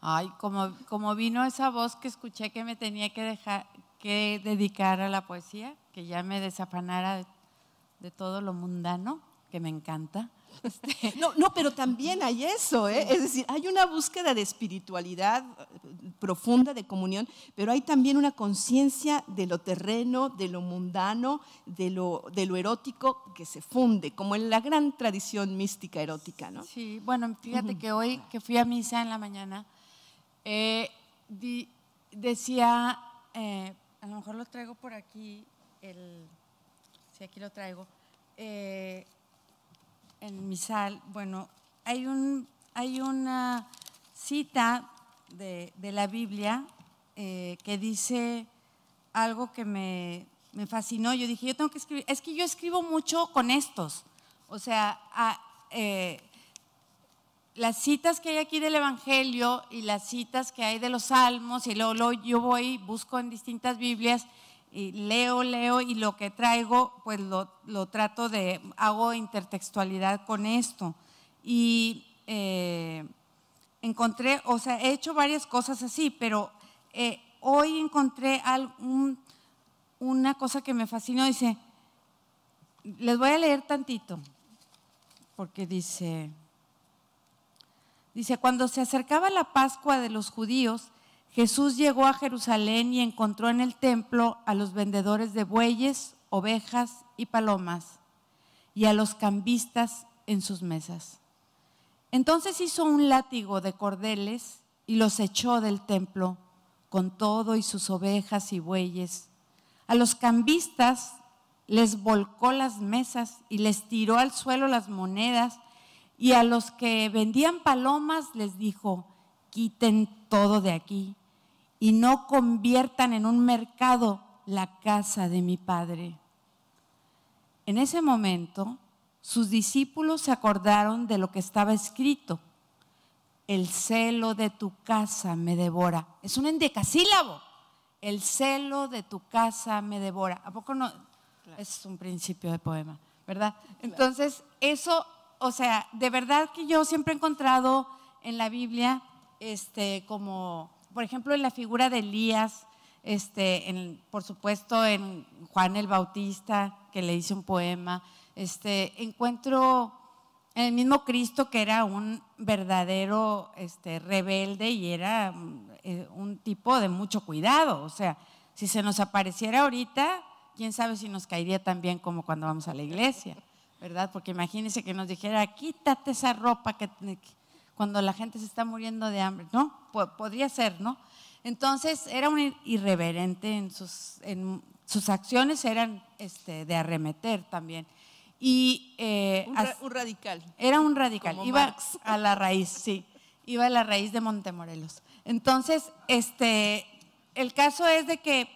Ay, como vino esa voz que escuché que me tenía que dedicar a la poesía, que ya me desafanara de todo lo mundano, que me encanta. No, pero también hay eso, ¿eh? Sí. Es decir, hay una búsqueda de espiritualidad profunda, de comunión, pero hay también una conciencia de lo terreno, de lo mundano, de lo erótico que se funde, como en la gran tradición mística erótica, ¿no? Sí, bueno, fíjate que hoy que fui a misa en la mañana, decía, a lo mejor lo traigo por aquí, sí, aquí lo traigo, en misal, bueno, hay una cita de la Biblia que dice algo que me fascinó. Yo dije, yo tengo que escribir, es que yo escribo mucho con estos, o sea, las citas que hay aquí del Evangelio y las citas que hay de los Salmos, y luego yo voy, busco en distintas Biblias y leo y lo que traigo pues lo trato de, hago intertextualidad con esto. Y encontré, o sea, he hecho varias cosas así, pero hoy encontré una cosa que me fascinó. Dice, les voy a leer tantito, porque dice, cuando se acercaba la Pascua de los judíos, Jesús llegó a Jerusalén y encontró en el templo a los vendedores de bueyes, ovejas y palomas, y a los cambistas en sus mesas. Entonces hizo un látigo de cordeles y los echó del templo con todo y sus ovejas y bueyes. A los cambistas les volcó las mesas y les tiró al suelo las monedas, y a los que vendían palomas les dijo, quiten todo de aquí y no conviertan en un mercado la casa de mi Padre. En ese momento, sus discípulos se acordaron de lo que estaba escrito: el celo de tu casa me devora. Es un endecasílabo. El celo de tu casa me devora. ¿A poco no? Claro. Es un principio de poema, ¿verdad? Entonces, eso, o sea, de verdad que yo siempre he encontrado en la Biblia, como, por ejemplo, en la figura de Elías, por supuesto en Juan el Bautista, que le hice un poema, encuentro en el mismo Cristo, que era un verdadero rebelde y era un tipo de mucho cuidado. O sea, si se nos apareciera ahorita, quién sabe si nos caería tan bien como cuando vamos a la iglesia, ¿verdad? Porque imagínense que nos dijera, quítate esa ropa que cuando la gente se está muriendo de hambre, ¿no? Podría ser, ¿no? Entonces era un irreverente en sus acciones, eran de arremeter también. Y un radical. Era un radical. Como iba Marx. A la raíz, sí. Iba a la raíz de Montemorelos. Entonces, el caso es de que,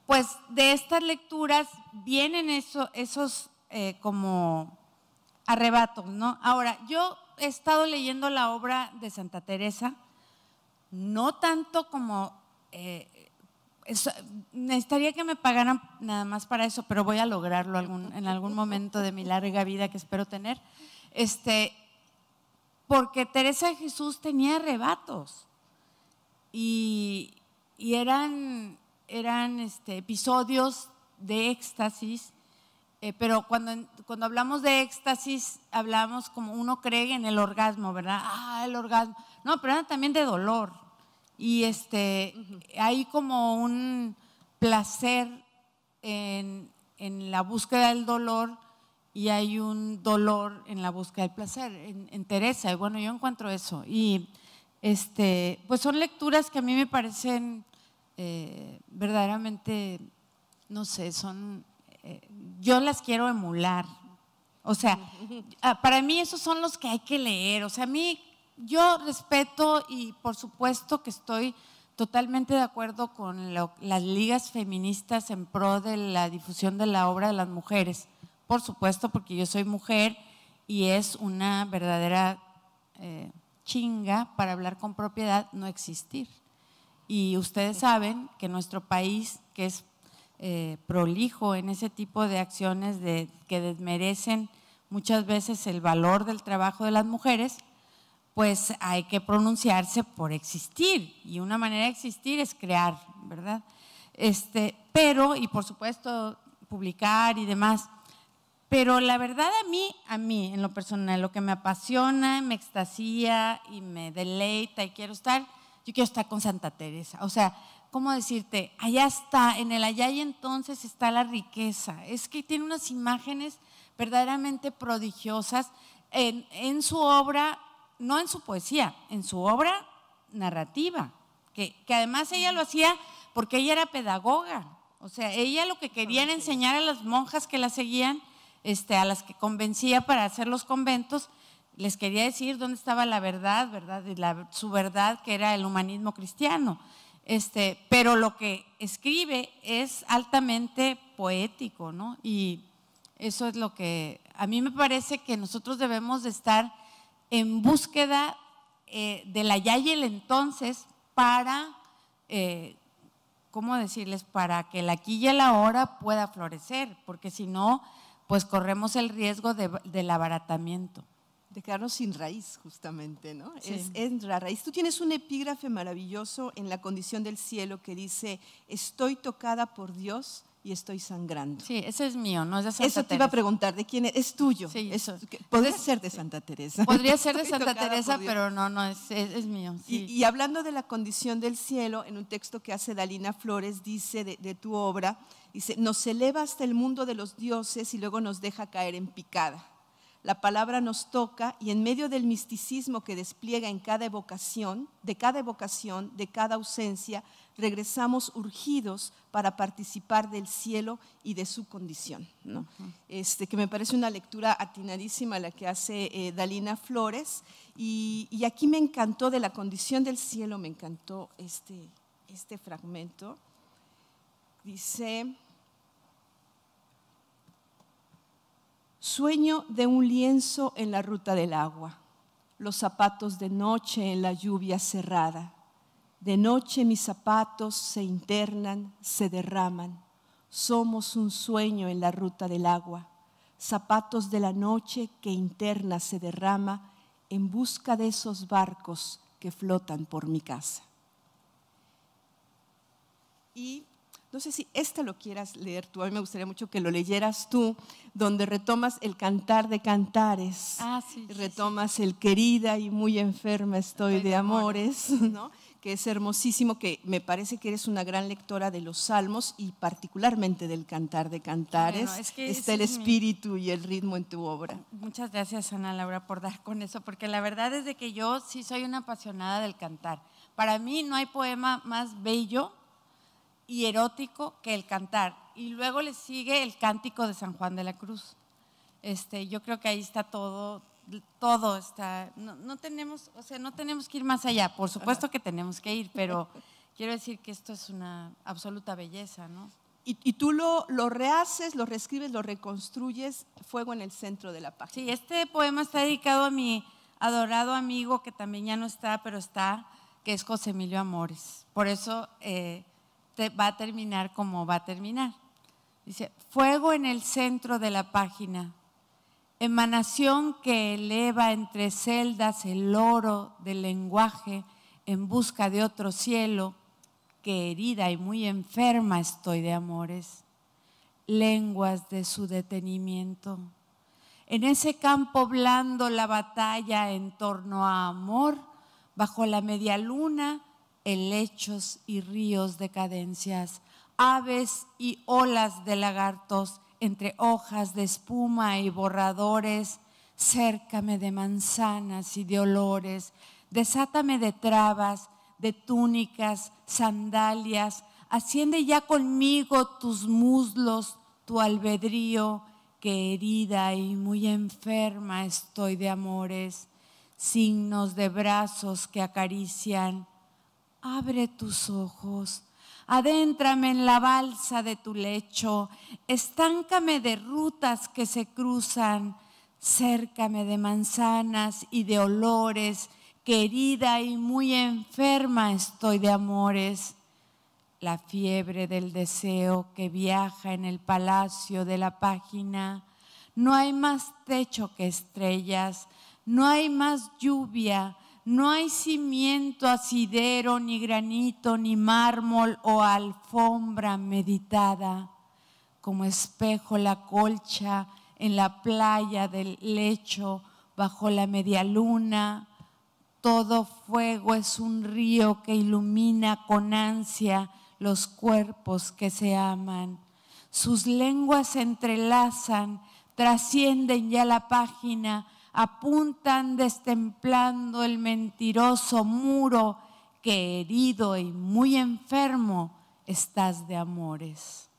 pues, de estas lecturas vienen esos como arrebatos, ¿no? Ahora, yo he estado leyendo la obra de Santa Teresa, no tanto como necesitaría que me pagaran nada más para eso, pero voy a lograrlo en algún momento de mi larga vida que espero tener. Porque Teresa de Jesús tenía arrebatos y eran episodios de éxtasis, pero cuando hablamos de éxtasis, hablamos como uno cree en el orgasmo, ¿verdad? El orgasmo. No, pero eran también de dolor. Y hay como un placer en la búsqueda del dolor, y hay un dolor en la búsqueda del placer en Teresa. Y bueno, yo encuentro eso. Y pues son lecturas que a mí me parecen verdaderamente, no sé, yo las quiero emular. O sea, para mí esos son los que hay que leer. O sea, a mí, yo respeto y por supuesto que estoy totalmente de acuerdo con las ligas feministas en pro de la difusión de la obra de las mujeres. Por supuesto, porque yo soy mujer y es una verdadera chinga, para hablar con propiedad, no existir. Y ustedes saben que nuestro país, que es prolijo en ese tipo de acciones que desmerecen muchas veces el valor del trabajo de las mujeres, pues hay que pronunciarse por existir, y una manera de existir es crear, ¿verdad? Pero, y por supuesto publicar y demás, pero la verdad a mí en lo personal, lo que me apasiona, me extasía y me deleita y yo quiero estar con Santa Teresa. O sea, ¿cómo decirte? Allá está, en el allá y entonces está la riqueza. Es que tiene unas imágenes verdaderamente prodigiosas en su obra, no en su poesía, en su obra narrativa, que además ella lo hacía porque ella era pedagoga. O sea, ella lo que quería era enseñar a las monjas que la seguían, a las que convencía para hacer los conventos, les quería decir dónde estaba la verdad, su verdad, que era el humanismo cristiano. Pero lo que escribe es altamente poético, ¿no? Y eso es lo que a mí me parece que nosotros debemos de estar en búsqueda del allá y el entonces para, ¿cómo decirles? Para que el aquí y el ahora pueda florecer, porque si no, pues corremos el riesgo del abaratamiento. De quedarnos sin raíz, justamente, ¿no? Sí. Es la raíz. Tú tienes un epígrafe maravilloso en La condición del cielo que dice: estoy tocada por Dios y estoy sangrando. Sí, ese es mío, no es de Santa Eso te iba a preguntar, ¿de quién es? Es tuyo. Sí, Podría ser de Santa Teresa. Podría ser de Estoy Santa tocada Teresa, por Dios. pero no, es mío. Sí. Y hablando de la condición del cielo, en un texto que hace Dalina Flores, dice de tu obra, dice: nos eleva hasta el mundo de los dioses y luego nos deja caer en picada. La palabra nos toca y en medio del misticismo que despliega en cada evocación, de cada ausencia, regresamos urgidos para participar del cielo y de su condición, ¿no? Que me parece una lectura atinadísima la que hace Dalina Flores. Y aquí me encantó, de la condición del cielo, me encantó este fragmento. Dice: sueño de un lienzo en la ruta del agua, los zapatos de noche en la lluvia cerrada. De noche mis zapatos se internan, se derraman. Somos un sueño en la ruta del agua, zapatos de la noche que interna se derrama en busca de esos barcos que flotan por mi casa. Y no sé si lo quieras leer tú, a mí me gustaría mucho que lo leyeras tú, donde retomas el Cantar de Cantares, retomas el querida y muy enferma estoy de amores, ¿no? Que es hermosísimo, que me parece que eres una gran lectora de los salmos y particularmente del Cantar de Cantares. Bueno, está el espíritu y el ritmo en tu obra. Muchas gracias, Ana Laura, por dar con eso, porque la verdad es de que yo sí soy una apasionada del cantar. Para mí no hay poema más bello y erótico que el cantar, y luego le sigue el cántico de San Juan de la Cruz. Yo creo que ahí está todo está, no tenemos que ir más allá, por supuesto que tenemos que ir, pero quiero decir que esto es una absoluta belleza, ¿no? Y tú lo rehaces, lo reescribes, lo reconstruyes, Fuego en el centro de la página. Sí, este poema está dedicado a mi adorado amigo, que también ya no está, pero está, que es José Emilio Amores. Por eso va a terminar como va a terminar. Dice: fuego en el centro de la página, emanación que eleva entre celdas el oro del lenguaje en busca de otro cielo, que herida y muy enferma estoy de amores, lenguas de su detenimiento. En ese campo blando la batalla en torno a amor, bajo la media luna, helechos y ríos de cadencias, aves y olas de lagartos, entre hojas de espuma y borradores, cércame de manzanas y de olores, desátame de trabas, de túnicas, sandalias, asciende ya conmigo tus muslos, tu albedrío, que herida y muy enferma estoy de amores, signos de brazos que acarician. Abre tus ojos, adéntrame en la balsa de tu lecho, estáncame de rutas que se cruzan, cércame de manzanas y de olores, que herida y muy enferma estoy de amores. La fiebre del deseo que viaja en el palacio de la página, no hay más techo que estrellas, no hay más lluvia, no hay cimiento asidero, ni granito, ni mármol o alfombra meditada. Como espejo la colcha en la playa del lecho, bajo la media luna. Todo fuego es un río que ilumina con ansia los cuerpos que se aman. Sus lenguas se entrelazan, trascienden ya la página, apuntan destemplando el mentiroso muro, que herido y muy enfermo estás de amores.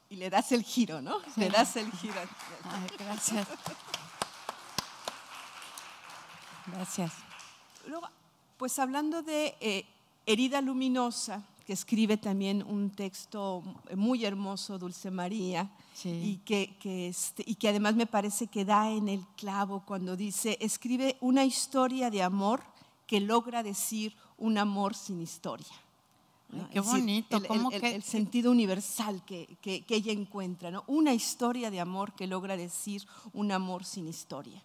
Y le das el giro, ¿no? Sí. Le das el giro. Ay, gracias. Gracias. Luego, pues hablando de herida luminosa, que escribe también un texto muy hermoso, Dulce María, Sí. y que además me parece que da en el clavo cuando dice, escribe una historia de amor que logra decir un amor sin historia. ¿No? Qué bonito. El sentido universal que ella encuentra, ¿no? Una historia de amor que logra decir un amor sin historia.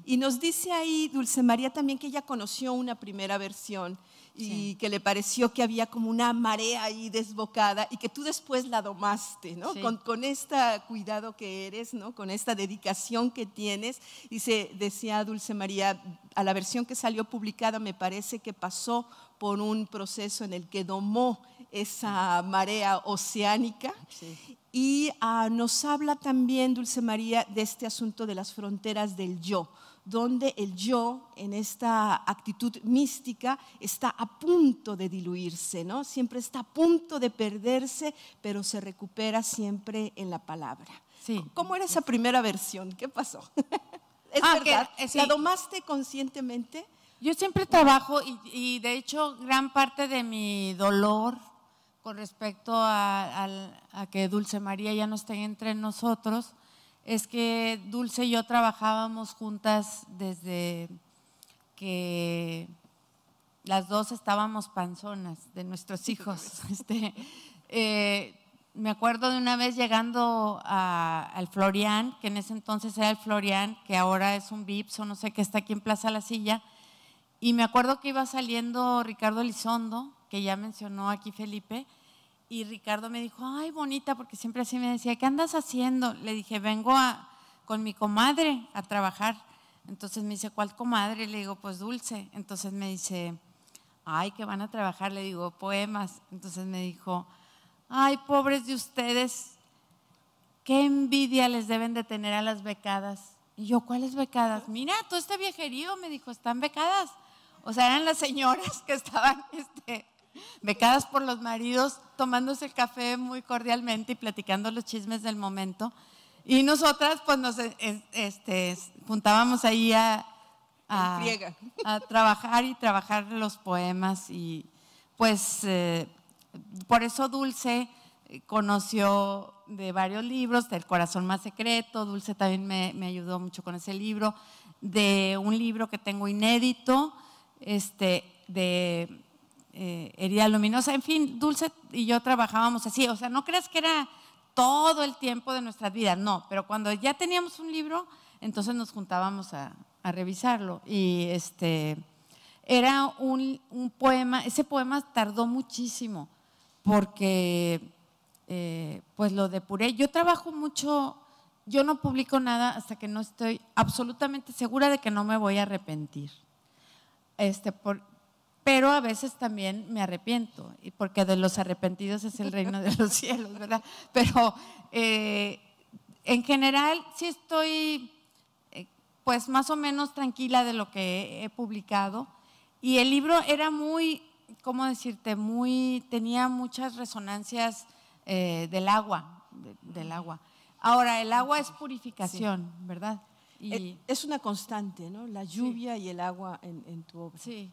Y nos dice ahí Dulce María también que ella conoció una primera versión y que le pareció que había como una marea ahí desbocada y que tú después la domaste, ¿no? Sí. Con este cuidado que eres, ¿no? Con esta dedicación que tienes. Decía Dulce María, a la versión que salió publicada me parece que pasó por un proceso en el que domó esa marea oceánica. Sí. Y nos habla también, Dulce María, de este asunto de las fronteras del yo, donde el yo, en esta actitud mística, está a punto de diluirse, ¿no? Siempre está a punto de perderse, pero se recupera siempre en la palabra. Sí. ¿Cómo era esa primera versión? ¿Qué pasó? ¿Es verdad? Sí. ¿La domaste conscientemente? Yo siempre trabajo y de hecho gran parte de mi dolor con respecto a que Dulce María ya no esté entre nosotros es que Dulce y yo trabajábamos juntas desde que las dos estábamos panzonas de nuestros hijos. Me acuerdo de una vez llegando al Florian, que en ese entonces era el Florian, que ahora es un Vips o no sé, que está aquí en Plaza La Silla. Y me acuerdo que iba saliendo Ricardo Elizondo, que ya mencionó aquí Felipe, y Ricardo me dijo, ay, bonita, porque siempre así me decía, ¿qué andas haciendo? Le dije, vengo con mi comadre a trabajar. Entonces me dice, ¿cuál comadre? Le digo, pues Dulce. Entonces me dice, ay, ¿qué van a trabajar? Le digo, poemas. Entonces me dijo, ay, pobres de ustedes, qué envidia les deben de tener a las becadas. Y yo, ¿cuáles becadas? Mira, todo este viejerío, me dijo, están becadas. O sea, eran las señoras que estaban becadas por los maridos, tomándose el café muy cordialmente y platicando los chismes del momento. Y nosotras, pues, nos juntábamos ahí a trabajar y trabajar los poemas. Y pues, por eso Dulce conoció de varios libros, del Corazón Más Secreto. Dulce también me ayudó mucho con ese libro, de un libro que tengo inédito, de Herida Luminosa. En fin, Dulce y yo trabajábamos así, o sea, no creas que era todo el tiempo de nuestras vidas, no, pero cuando ya teníamos un libro, entonces nos juntábamos a revisarlo. Y era un poema, ese poema tardó muchísimo, porque pues lo depuré. Yo trabajo mucho, yo no publico nada hasta que no estoy absolutamente segura de que no me voy a arrepentir. Pero a veces también me arrepiento, porque de los arrepentidos es el reino de los cielos, ¿verdad? Pero en general sí estoy pues más o menos tranquila de lo que he publicado. Y el libro era muy, ¿cómo decirte? Tenía muchas resonancias del agua, del agua. Ahora, el agua es purificación, sí, ¿verdad? Y es una constante, ¿no? La lluvia, sí, y el agua en tu obra. Sí,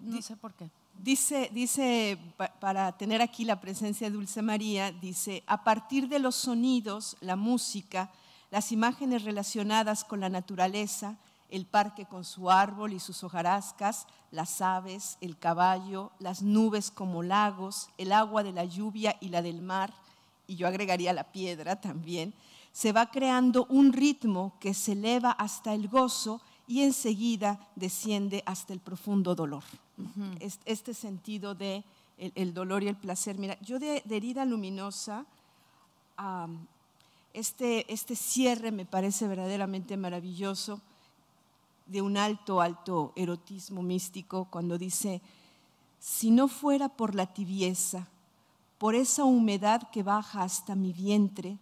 no sé por qué. Dice, para tener aquí la presencia de Dulce María, dice, a partir de los sonidos, la música, las imágenes relacionadas con la naturaleza, el parque con su árbol y sus hojarascas, las aves, el caballo, las nubes como lagos, el agua de la lluvia y la del mar, y yo agregaría la piedra también, se va creando un ritmo que se eleva hasta el gozo y enseguida desciende hasta el profundo dolor. Este sentido de el dolor y el placer. Mira, yo de Herida Luminosa, este cierre me parece verdaderamente maravilloso, de un alto erotismo místico, cuando dice, si no fuera por la tibieza, por esa humedad que baja hasta mi vientre,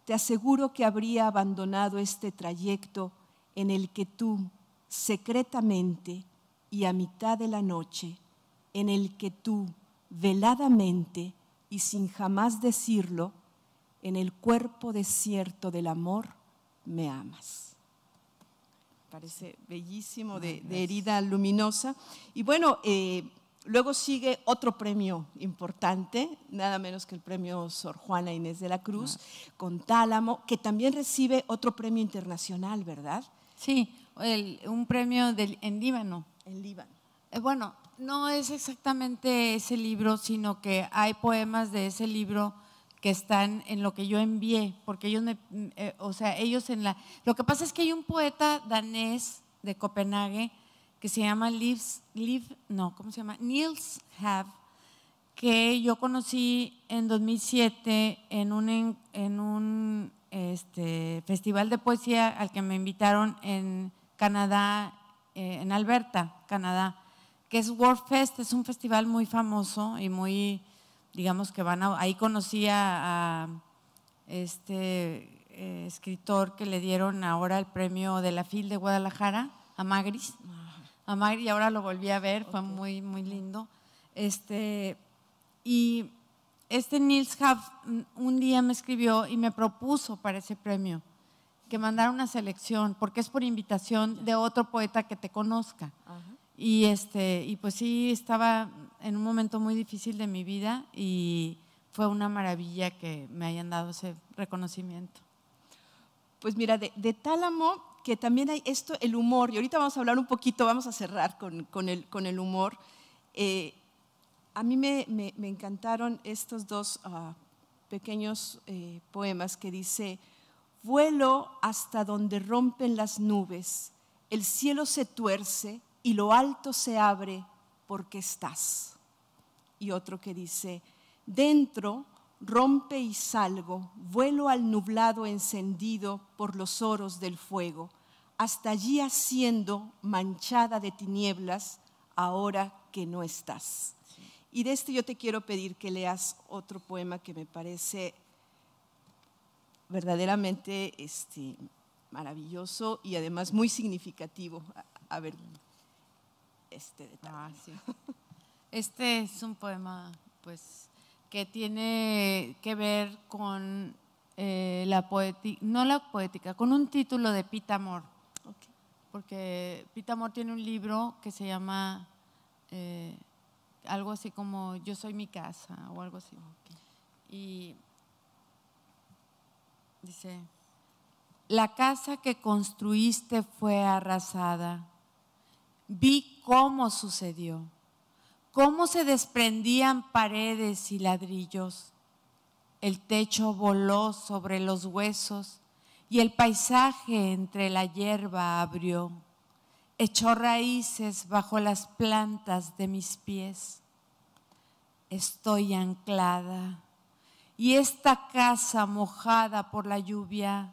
te aseguro que habría abandonado este trayecto en el que tú, secretamente y a mitad de la noche, en el que tú, veladamente y sin jamás decirlo, en el cuerpo desierto del amor, me amas. Parece bellísimo, de Herida Luminosa. Y bueno, Luego sigue otro premio importante, nada menos que el premio Sor Juana Inés de la Cruz, con Tálamo, que también recibe otro premio internacional, ¿verdad? Sí, un premio en Líbano. En Líbano. Bueno, no es exactamente ese libro, sino que hay poemas de ese libro que están en lo que yo envié, porque ellos lo que pasa es que hay un poeta danés de Copenhague que se llama Niels Hav, que yo conocí en 2007 en un festival de poesía al que me invitaron en Canadá, en Alberta, Canadá, que es WordFest, es un festival muy famoso y muy, digamos que ahí conocí a escritor que le dieron ahora el premio de la FIL de Guadalajara, a Magris. Y ahora lo volví a ver, fue muy, muy lindo. Y Niels Hav un día me escribió y me propuso para ese premio que mandara una selección, porque es por invitación de otro poeta que te conozca. Y pues sí, estaba en un momento muy difícil de mi vida y fue una maravilla que me hayan dado ese reconocimiento. Pues mira, de Tálamo, que también hay esto, el humor, y ahorita vamos a hablar un poquito, vamos a cerrar con el humor. A mí me encantaron estos dos pequeños poemas que dice: vuelo hasta donde rompen las nubes, el cielo se tuerce y lo alto se abre porque estás. Y otro que dice: dentro rompe y salgo, vuelo al nublado encendido por los oros del fuego, hasta allí haciendo manchada de tinieblas, ahora que no estás. Sí. Y de yo te quiero pedir que leas otro poema que me parece verdaderamente maravilloso y además muy significativo. A ver, detalle. Sí. Este es un poema, pues, que tiene que ver con con un título de Pita Amor. Okay. Porque Pita Amor tiene un libro que se llama algo así como Yo soy mi casa o algo así. Okay. Y dice: la casa que construiste fue arrasada. Vi cómo sucedió. Cómo se desprendían paredes y ladrillos. El techo voló sobre los huesos y el paisaje entre la hierba abrió. Echó raíces bajo las plantas de mis pies. Estoy anclada y esta casa mojada por la lluvia,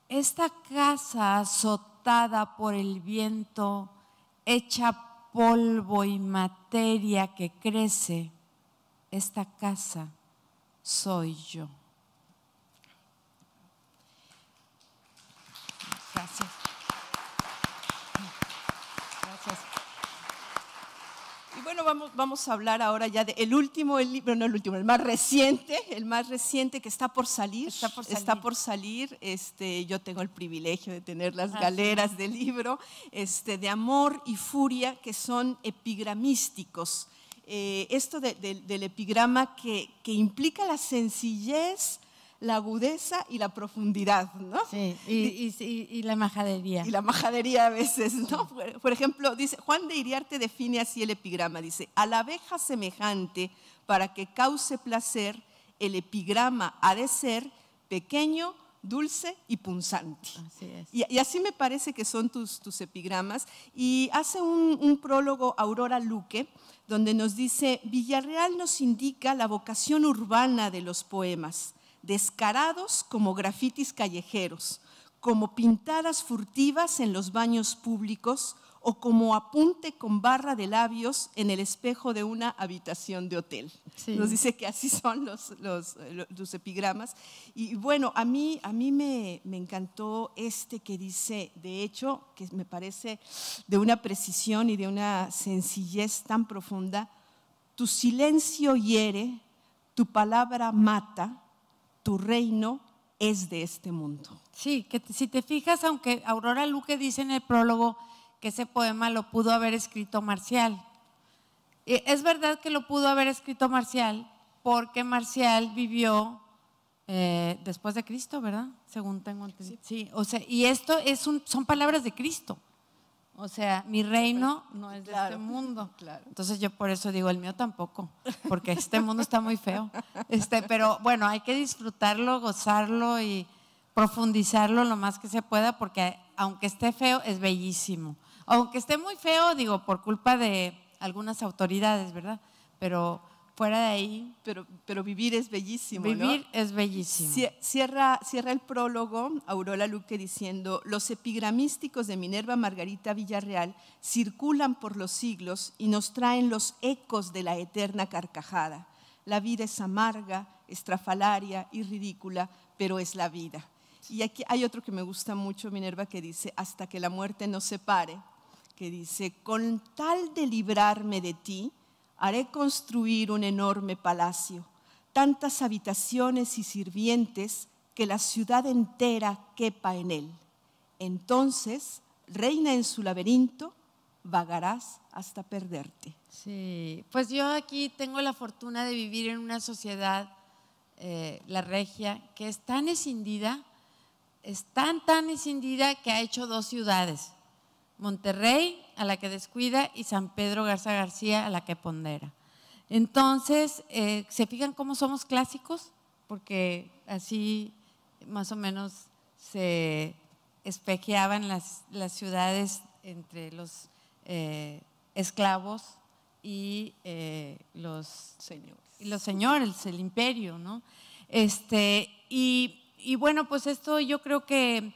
esta casa azotada por el viento, hecha polvo y materia que crece, esta casa soy yo. Gracias. Gracias. Y bueno, vamos a hablar ahora ya del último, el más reciente que está por salir. Está por salir. Yo tengo el privilegio de tener las galeras del libro, de Amor y Furia, que son epigramísticos. Esto del epigrama que implica la sencillez, la agudeza y la profundidad, ¿no? Sí, y la majadería. Y la majadería a veces, ¿no? Por ejemplo, dice, Juan de Iriarte define así el epigrama, dice: a la abeja semejante, para que cause placer, el epigrama ha de ser pequeño, dulce y punzante. Así es. Y así me parece que son tus epigramas. Y hace un prólogo Aurora Luque, donde nos dice: Villarreal nos indica la vocación urbana de los poemas, descarados como grafitis callejeros, como pintadas furtivas en los baños públicos o como apunte con barra de labios en el espejo de una habitación de hotel. Sí. Nos dice que así son los epigramas. Y bueno, a mí me encantó que dice, de hecho, que me parece de una precisión y de una sencillez tan profunda: tu silencio hiere, tu palabra mata, tu reino es de este mundo. Sí, que si te fijas, aunque Aurora Luque dice en el prólogo que ese poema lo pudo haber escrito Marcial, Es verdad que lo pudo haber escrito Marcial, porque Marcial vivió después de Cristo, ¿verdad? Según tengo entendido. Sí, o sea, y esto son palabras de Cristo. O sea, mi reino no es de este mundo. Claro. Entonces yo por eso digo, el mío tampoco, porque este mundo está muy feo. Pero bueno, hay que disfrutarlo, gozarlo y profundizarlo lo más que se pueda, porque aunque esté feo, es bellísimo. Aunque esté muy feo, digo, por culpa de algunas autoridades, ¿verdad? Pero fuera de ahí… Pero vivir es bellísimo, Vivir ¿no? es bellísimo. Cierra el prólogo Aurora Luque diciendo: los epigramísticos de Minerva Margarita Villarreal circulan por los siglos y nos traen los ecos de la eterna carcajada. La vida es amarga, estrafalaria y ridícula, pero es la vida. Y aquí hay otro que me gusta mucho, Minerva, que dice: hasta que la muerte nos separe, que dice: con tal de librarme de ti, haré construir un enorme palacio, tantas habitaciones y sirvientes que la ciudad entera quepa en él. Entonces, reina en su laberinto, vagarás hasta perderte. Sí, pues yo aquí tengo la fortuna de vivir en una sociedad, la regia, que es tan escindida, es tan escindida que ha hecho 2 ciudades. Monterrey, a la que descuida, y San Pedro Garza García, a la que pondera. Entonces, ¿se fijan cómo somos clásicos? Porque así más o menos se espejeaban las ciudades entre los esclavos y los señores, el imperio, ¿no? Y bueno, pues esto yo creo que…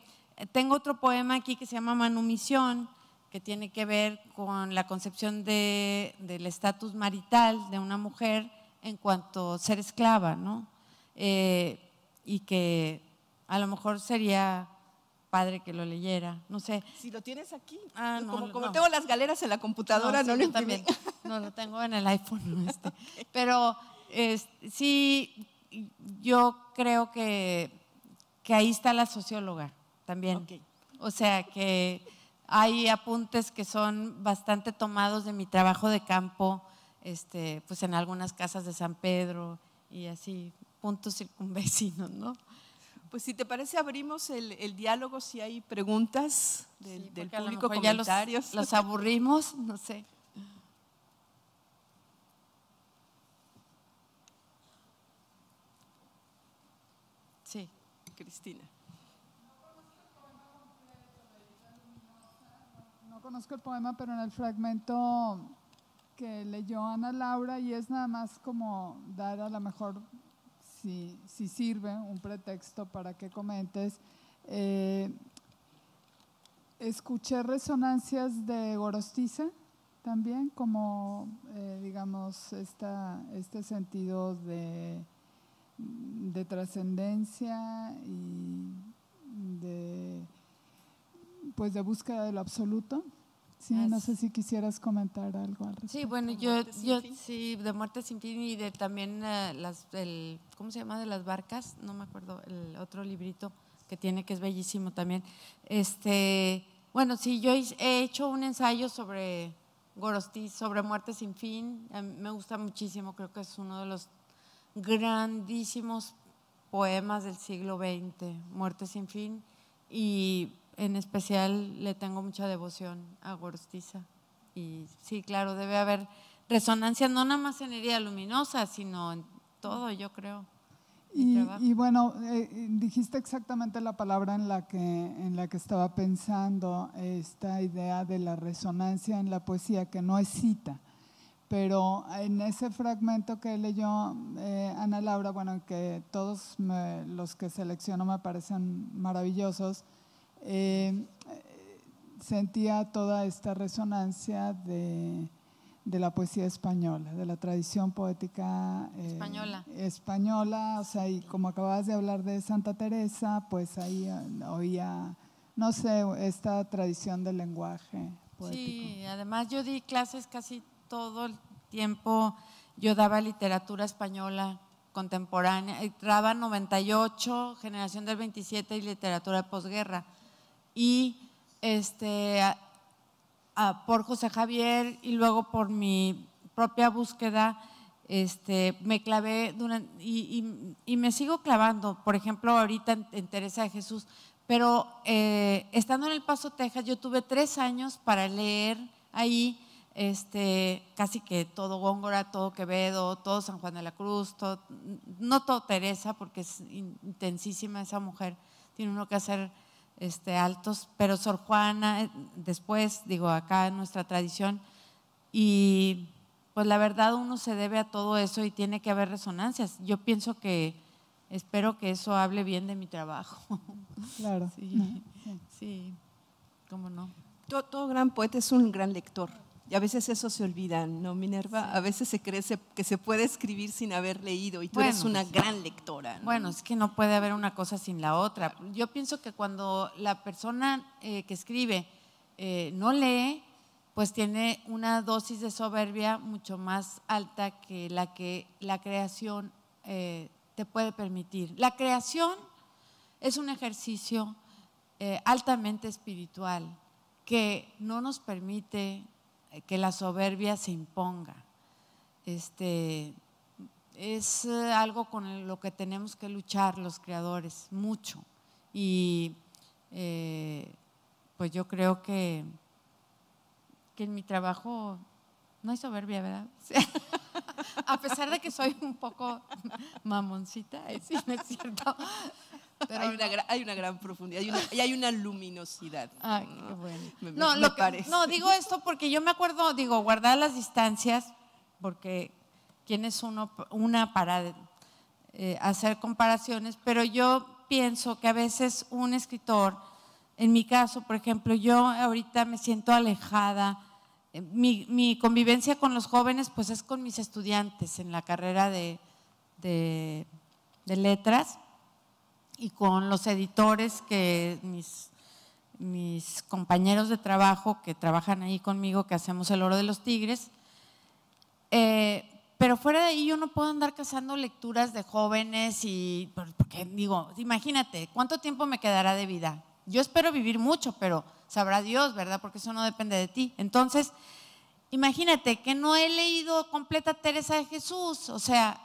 Tengo otro poema aquí que se llama Manumisión, que tiene que ver con la concepción del estatus marital de una mujer en cuanto a ser esclava, ¿no? Y que a lo mejor sería padre que lo leyera, no sé. Si lo tienes aquí, no, como tengo las galeras en la computadora, no lo imprimí. También. No, lo tengo en el iPhone. Pero sí, yo creo que ahí está la socióloga también. Okay. O sea, que hay apuntes que son bastante tomados de mi trabajo de campo, pues en algunas casas de San Pedro y así, puntos circunvecinos, ¿no? Pues si te parece, abrimos el diálogo, si hay preguntas del público, comentarios. Ya los aburrimos, no sé. Sí. Cristina. No conozco el poema, pero en el fragmento que leyó Ana Laura, y es nada más como dar a lo mejor, si sirve, un pretexto para que comentes. Escuché resonancias de Gorostiza también, como digamos este sentido de trascendencia y pues de búsqueda de lo absoluto. Sí, no sé si quisieras comentar algo al respecto. Sí, bueno, yo sí, de Muerte sin fin y de también ¿cómo se llama? De las barcas, no me acuerdo, el otro librito que tiene, que es bellísimo también. Bueno, sí, yo he hecho un ensayo sobre Gorostiza, sobre Muerte sin fin. A mí me gusta muchísimo, creo que es uno de los grandísimos poemas del siglo XX, Muerte sin fin, y en especial le tengo mucha devoción a Gorostiza. Y sí, claro, debe haber resonancia no nada más en Herida Luminosa, sino en todo, yo creo. Y bueno, dijiste exactamente la palabra en la que estaba pensando, esta idea de la resonancia en la poesía, que no es cita. Pero en ese fragmento que leyó Ana Laura, bueno, que todos los que selecciono me parecen maravillosos, sentía toda esta resonancia de la poesía española, de la tradición poética española, o sea, y como acababas de hablar de Santa Teresa, pues ahí oía, no sé, esta tradición del lenguaje poético. Sí, además yo di clases casi todo el tiempo, yo daba literatura española contemporánea, daba 98, generación del 27 y literatura de posguerra. Y por José Javier y luego por propia búsqueda, me clavé y me sigo clavando. Por ejemplo, ahorita en Teresa de Jesús, pero estando en El Paso, Texas, yo tuve 3 años para leer ahí casi que todo Góngora, todo Quevedo, todo San Juan de la Cruz, no todo Teresa, porque es intensísima esa mujer, tiene uno que hacer altos, pero Sor Juana, después, digo, acá en nuestra tradición, y pues la verdad uno se debe a todo eso y tiene que haber resonancias. Yo pienso espero que eso hable bien de mi trabajo. Claro. Sí, sí, cómo no. Todo gran poeta es un gran lector. Y a veces eso se olvida, ¿no, Minerva? Sí. A veces se cree que se puede escribir sin haber leído y tú eres una gran lectora, ¿no? Bueno, es que no puede haber una cosa sin la otra. Yo pienso que cuando la persona que escribe no lee, pues tiene una dosis de soberbia mucho más alta que la creación te puede permitir. La creación es un ejercicio altamente espiritual que no nos permite que la soberbia se imponga. Es algo con lo que tenemos que luchar los creadores, mucho. Y pues yo creo que en mi trabajo no hay soberbia, ¿verdad? Sí. A pesar de que soy un poco mamoncita, sí, no es cierto. Pero hay una gran profundidad y hay una luminosidad. Ay, qué bueno. Me parece. No, digo esto porque yo me acuerdo, guardar las distancias, porque quién es una para hacer comparaciones, pero yo pienso que a veces un escritor, en mi caso, por ejemplo, yo ahorita me siento alejada. Mi convivencia con los jóvenes pues es con mis estudiantes en la carrera de letras y con los editores, que mis compañeros de trabajo que trabajan ahí conmigo, que hacemos El Oro de los Tigres. Pero fuera de ahí yo no puedo andar cazando lecturas de jóvenes porque digo, imagínate, ¿cuánto tiempo me quedará de vida? Yo espero vivir mucho, pero sabrá Dios, ¿verdad? Porque eso no depende de ti. Entonces, imagínate que no he leído completa Teresa de Jesús, o sea,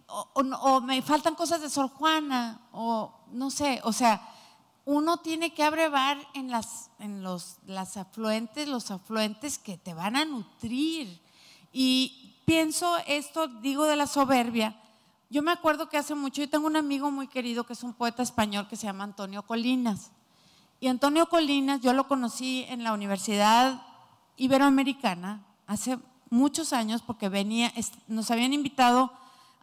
o me faltan cosas de Sor Juana, o no sé, o sea, uno tiene que abrevar en los afluentes que te van a nutrir. Y pienso esto, digo, de la soberbia. Yo me acuerdo que hace mucho, yo tengo un amigo muy querido que es un poeta español que se llama Antonio Colinas. Y Antonio Colinas yo lo conocí en la Universidad Iberoamericana hace muchos años, porque nos habían invitado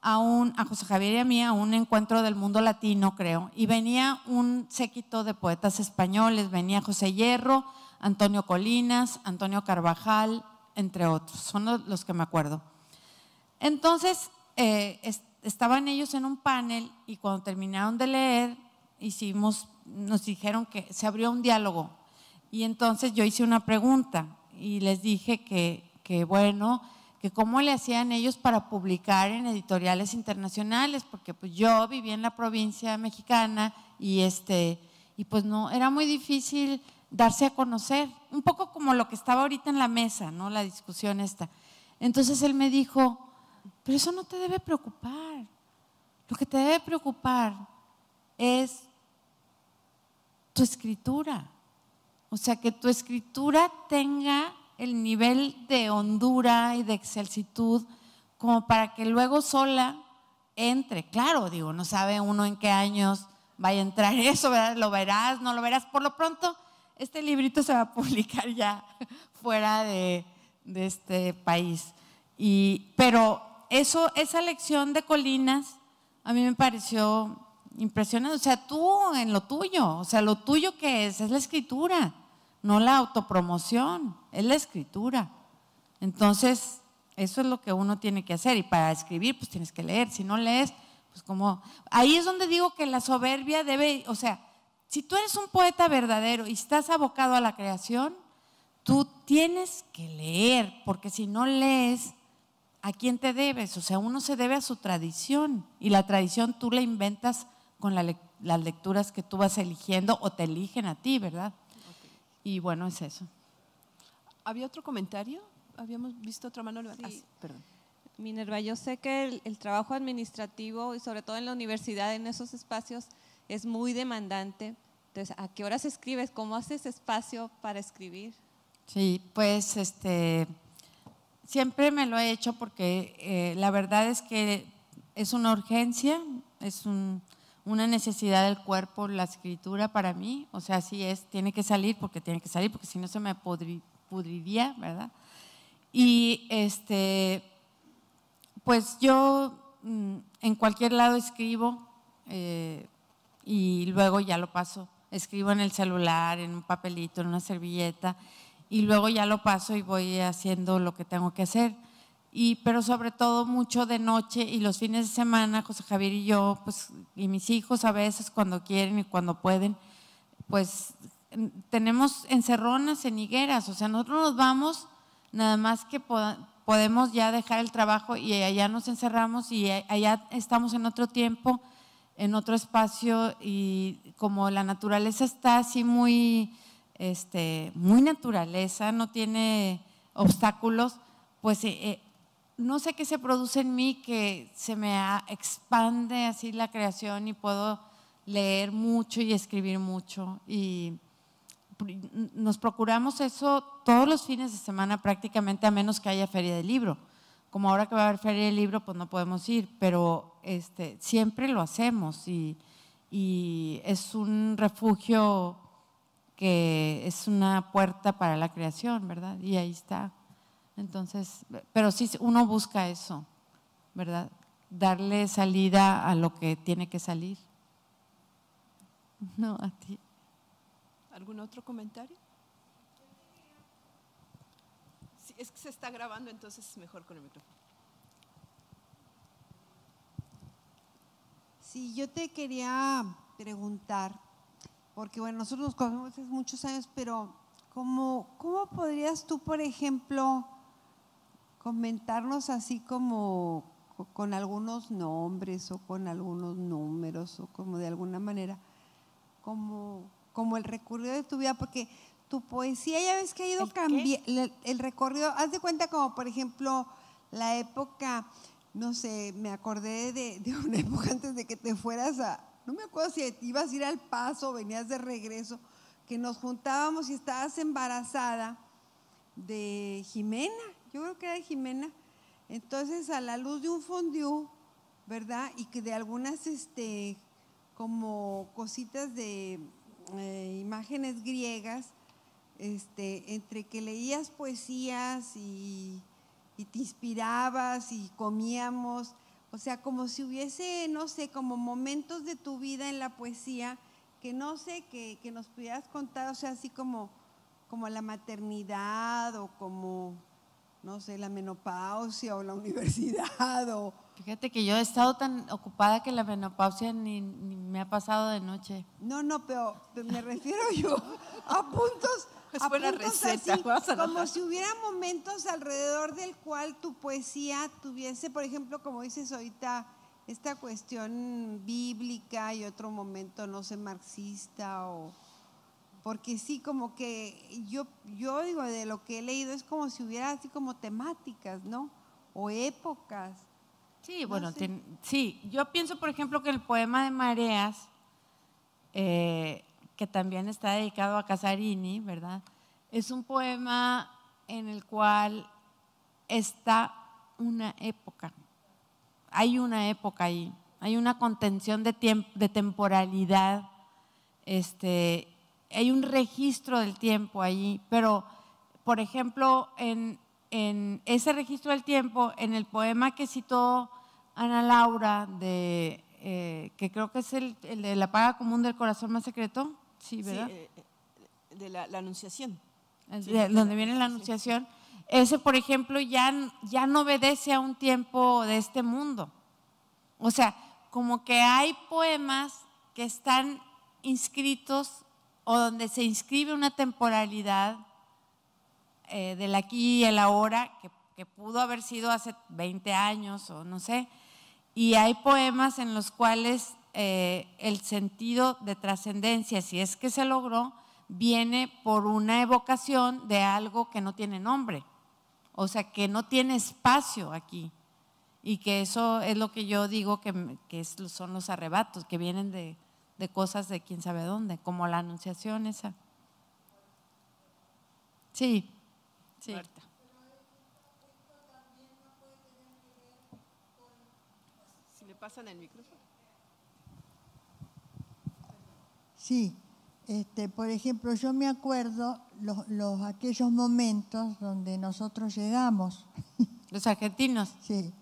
a José Javier y a mí a un encuentro del mundo latino, creo, y venía un séquito de poetas españoles, venía José Hierro, Antonio Colinas, Antonio Carvajal, entre otros, son los que me acuerdo. Entonces estaban ellos en un panel y cuando terminaron de leer nos dijeron que se abrió un diálogo, y entonces yo hice una pregunta y les dije que bueno, que cómo le hacían ellos para publicar en editoriales internacionales, porque pues yo vivía en la provincia mexicana y pues no, era muy difícil darse a conocer, un poco como lo que estaba ahorita en la mesa, ¿no? La discusión esta. Entonces él me dijo, pero eso no te debe preocupar, lo que te debe preocupar es tu escritura, o sea, que tu escritura tenga el nivel de hondura y de excelsitud como para que luego sola entre. Claro, digo, no sabe uno en qué años vaya a entrar eso, ¿verdad? Lo verás, no lo verás. Por lo pronto, este librito se va a publicar ya fuera de este país. Pero esa lección de Colinas a mí me pareció impresionante. O sea, tú en lo tuyo, o sea, lo tuyo que es la escritura, no la autopromoción, es la escritura. Entonces, eso es lo que uno tiene que hacer, y para escribir pues tienes que leer. Si no lees, pues como… Ahí es donde digo que la soberbia debe… O sea, si tú eres un poeta verdadero y estás abocado a la creación, tú tienes que leer, porque si no lees, ¿a quién te debes? O sea, uno se debe a su tradición, y la tradición tú la inventas con las lecturas que tú vas eligiendo o te eligen a ti, ¿verdad? Okay. Y bueno, es eso. ¿Había otro comentario? habíamos visto otra mano levantada. Sí. Perdón. Minerva, yo sé que el trabajo administrativo y sobre todo en la universidad, en esos espacios, es muy demandante. Entonces, ¿a qué horas escribes? ¿Cómo haces espacio para escribir? Sí, pues siempre me lo he hecho porque la verdad es que es una urgencia, es una necesidad del cuerpo, la escritura para mí, o sea, así es, tiene que salir porque si no se me pudriría, ¿verdad? Y pues yo en cualquier lado escribo y luego ya lo paso, escribo en el celular, en un papelito, en una servilleta y luego ya lo paso y voy haciendo lo que tengo que hacer. Pero sobre todo mucho de noche y los fines de semana, José Javier y yo, pues, y mis hijos a veces cuando quieren y cuando pueden, pues tenemos encerronas en higueras, o sea, nosotros nos vamos nada más que podemos ya dejar el trabajo y allá nos encerramos y allá estamos en otro tiempo, en otro espacio y como la naturaleza está así muy naturaleza, no tiene obstáculos, pues no sé qué se produce en mí que se me expande así la creación y puedo leer mucho y escribir mucho y nos procuramos eso todos los fines de semana prácticamente, a menos que haya feria del libro. Como ahora que va a haber feria del libro, pues no podemos ir, pero siempre lo hacemos y es un refugio que es una puerta para la creación, ¿verdad? Y ahí está. Entonces, pero sí uno busca eso, ¿verdad? Darle salida a lo que tiene que salir. No, a ti. ¿Algún otro comentario? Sí, es que se está grabando, entonces es mejor con el micrófono. Sí, yo te quería preguntar, porque bueno, nosotros nos conocemos hace muchos años, pero ¿cómo podrías tú, por ejemplo, comentarnos así como con algunos nombres o con algunos números o como de alguna manera, como el recorrido de tu vida? Porque tu poesía ya ves que ha ido cambiando, el recorrido, haz de cuenta como por ejemplo la época, no sé, me acordé de una época antes de que te fueras no me acuerdo si ibas a ir al Paso o venías de regreso, que nos juntábamos y estabas embarazada de Jimena, yo creo que era de Jimena, entonces a la luz de un fondue, ¿verdad? Y que de algunas como cositas de imágenes griegas, entre que leías poesías y te inspirabas y comíamos, o sea, como si hubiese, no sé, como momentos de tu vida en la poesía que no sé, que nos pudieras contar, o sea, así como la maternidad o como, no sé, la menopausia o la universidad o… Fíjate que yo he estado tan ocupada que la menopausia ni me ha pasado de noche. No, pero me refiero yo a puntos… Es buena receta, así, como si hubiera momentos alrededor del cual tu poesía tuviese, por ejemplo, como dices ahorita, esta cuestión bíblica y otro momento, no sé, marxista o… Porque sí, como que yo digo, de lo que he leído es como si hubiera así como temáticas, ¿no? O épocas. Sí, no bueno, sé. sí, yo pienso por ejemplo que el poema de Mareas, que también está dedicado a Casarini, ¿verdad? Es un poema en el cual está una época, hay una época ahí, hay una contención de tiempo, de temporalidad, hay un registro del tiempo allí, pero por ejemplo en ese registro del tiempo, en el poema que citó Ana Laura, que creo que es el de La paga común del corazón más secreto, sí, ¿verdad? Sí, de la Anunciación. Donde viene la Anunciación, ese por ejemplo ya no obedece a un tiempo de este mundo. O sea, como que hay poemas que están inscritos o donde se inscribe una temporalidad del aquí y el ahora que pudo haber sido hace 20 años o no sé, y hay poemas en los cuales el sentido de trascendencia, si es que se logró, viene por una evocación de algo que no tiene nombre. o sea, que no tiene espacio aquí. Y que eso es lo que yo digo que son los arrebatos, que vienen de cosas de quién sabe dónde, como la anunciación esa. Sí, sí. Marta. Si me pasan el micrófono. Sí, por ejemplo, yo me acuerdo aquellos momentos donde nosotros llegamos. Los argentinos. Sí.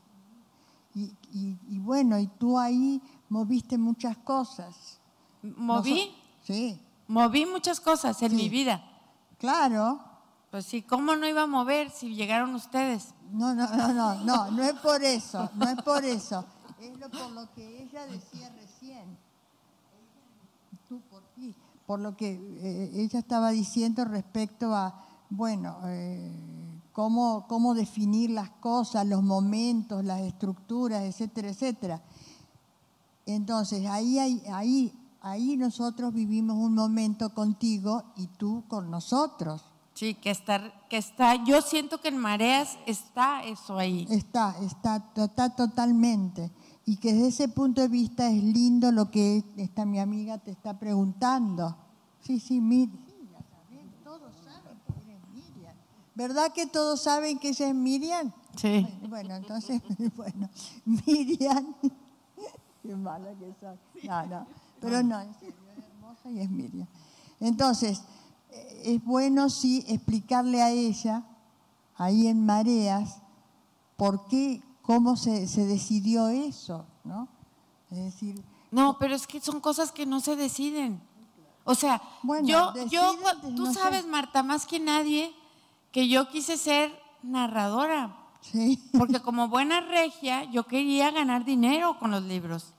Y bueno, y tú ahí moviste muchas cosas. ¿Moví? Sí. Moví muchas cosas en mi vida. Claro. Pues sí, ¿cómo no iba a mover si llegaron ustedes? No es por eso, no es por eso. Es por lo que ella decía recién. Tú por ti. Por lo que ella estaba diciendo respecto a, bueno, cómo definir las cosas, los momentos, las estructuras, etcétera, etcétera. Entonces, ahí nosotros vivimos un momento contigo y tú con nosotros. Sí, que está, yo siento que en Mareas está eso ahí. Está totalmente. Y que desde ese punto de vista es lindo lo que mi amiga te está preguntando. Sí, Miriam, ya saben, todos saben que eres Miriam. ¿Verdad que todos saben que ella es Miriam? Sí. Bueno, entonces, Miriam, qué mala que soy. No, pero no, en serio, es hermosa y es Miriam. Entonces, es bueno sí explicarle a ella, ahí en Mareas, por qué, cómo se decidió eso, ¿no? Es decir… No, pero es que son cosas que no se deciden. O sea, bueno, tú no sabes, Marta, más que nadie, que yo quise ser narradora. Sí. Porque como buena regia, yo quería ganar dinero con los libros.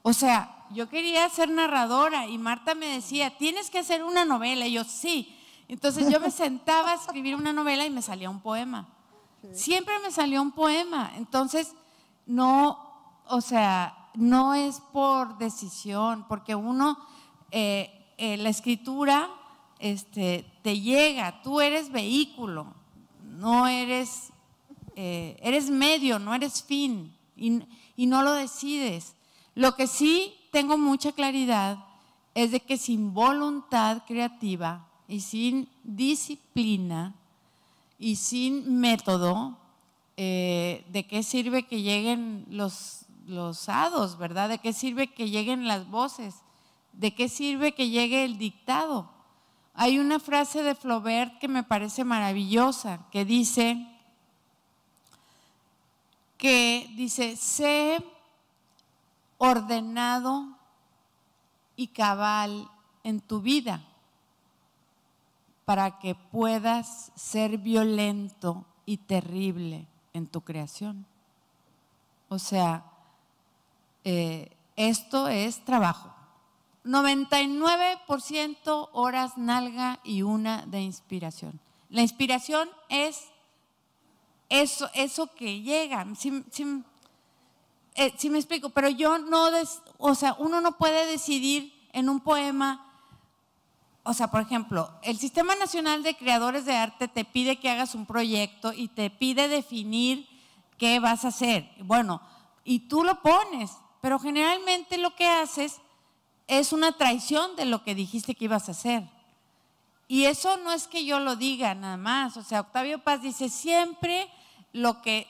O sea, yo quería ser narradora y Marta me decía, tienes que hacer una novela. Y yo, sí. Entonces yo me sentaba a escribir una novela y me salía un poema. Sí. Siempre me salió un poema. Entonces, no, o sea, no es por decisión, porque uno… la escritura te llega, tú eres vehículo, no eres, eres medio, no eres fin y no lo decides. Lo que sí tengo mucha claridad es de que sin voluntad creativa y sin disciplina y sin método, ¿de qué sirve que lleguen los hados, verdad? ¿De qué sirve que lleguen las voces? ¿De qué sirve que llegue el dictado? Hay una frase de Flaubert que me parece maravillosa, que dice, sé ordenado y cabal en tu vida para que puedas ser violento y terrible en tu creación. O sea, esto es trabajo. 99% horas nalga y una de inspiración. La inspiración es eso que llega. Si me explico, pero yo no, o sea, uno no puede decidir en un poema. O sea, por ejemplo, el Sistema Nacional de Creadores de Arte te pide que hagas un proyecto y te pide definir qué vas a hacer. Bueno, y tú lo pones, pero generalmente lo que haces es una traición de lo que dijiste que ibas a hacer. Y eso no es que yo lo diga nada más. O sea, Octavio Paz dice siempre lo que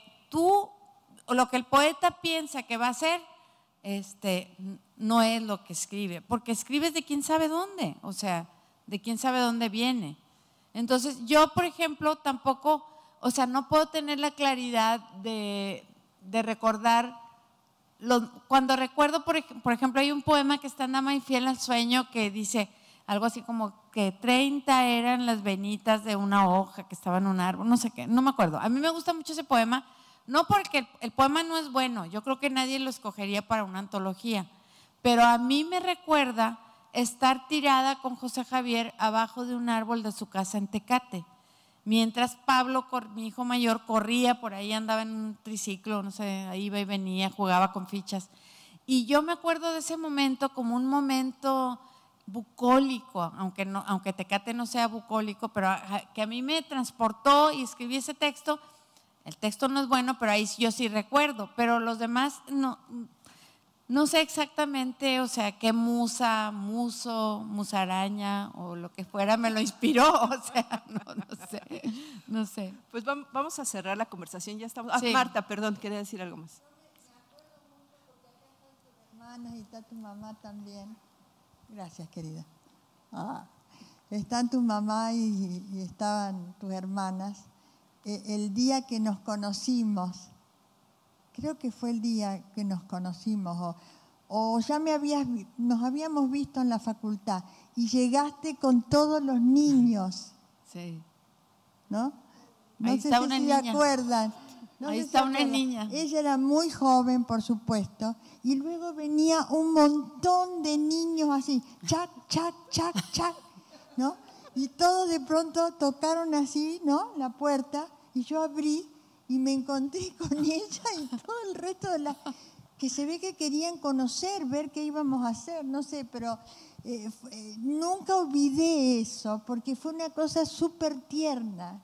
el poeta piensa que va a hacer, no es lo que escribe. Porque escribes de quién sabe dónde. O sea, de quién sabe dónde viene. Entonces, yo, por ejemplo, tampoco, o sea, no puedo tener la claridad de recordar. Cuando recuerdo, por ejemplo, hay un poema que está en Dama Infiel al Sueño que dice algo así como que 30 eran las venitas de una hoja que estaba en un árbol, no sé qué, no me acuerdo. A mí me gusta mucho ese poema, no porque el poema no es bueno, yo creo que nadie lo escogería para una antología, pero a mí me recuerda estar tirada con José Javier abajo de un árbol de su casa en Tecate. Mientras Pablo, mi hijo mayor, corría por ahí, andaba en un triciclo, no sé, ahí iba y venía, jugaba con fichas. Y yo me acuerdo de ese momento como un momento bucólico, aunque Tecate no sea bucólico, pero que a mí me transportó y escribí ese texto. El texto no es bueno, pero ahí yo sí recuerdo, pero los demás no sé exactamente, o sea, qué musaraña o lo que fuera me lo inspiró, o sea, no sé. Pues vamos a cerrar la conversación, ya estamos. Sí. Marta, perdón, quería decir algo más. Hermanas, y está tu mamá también. Gracias, querida. Están tu mamá y estaban tus hermanas. El día que nos conocimos, creo que fue el día que nos conocimos, o ya nos habíamos visto en la facultad, y llegaste con todos los niños. Sí. ¿No? No Ahí sé está si una se niña. acuerdan. Ahí está una niña. Ella era muy joven, por supuesto, y luego venía un montón de niños así, chac, chac, chac, chac, ¿no? Y todos de pronto tocaron así, ¿no? La puerta, y yo abrí y me encontré con ella y todo el resto de las que se ve que querían conocer, ver qué íbamos a hacer, no sé, pero nunca olvidé eso, porque fue una cosa súper tierna.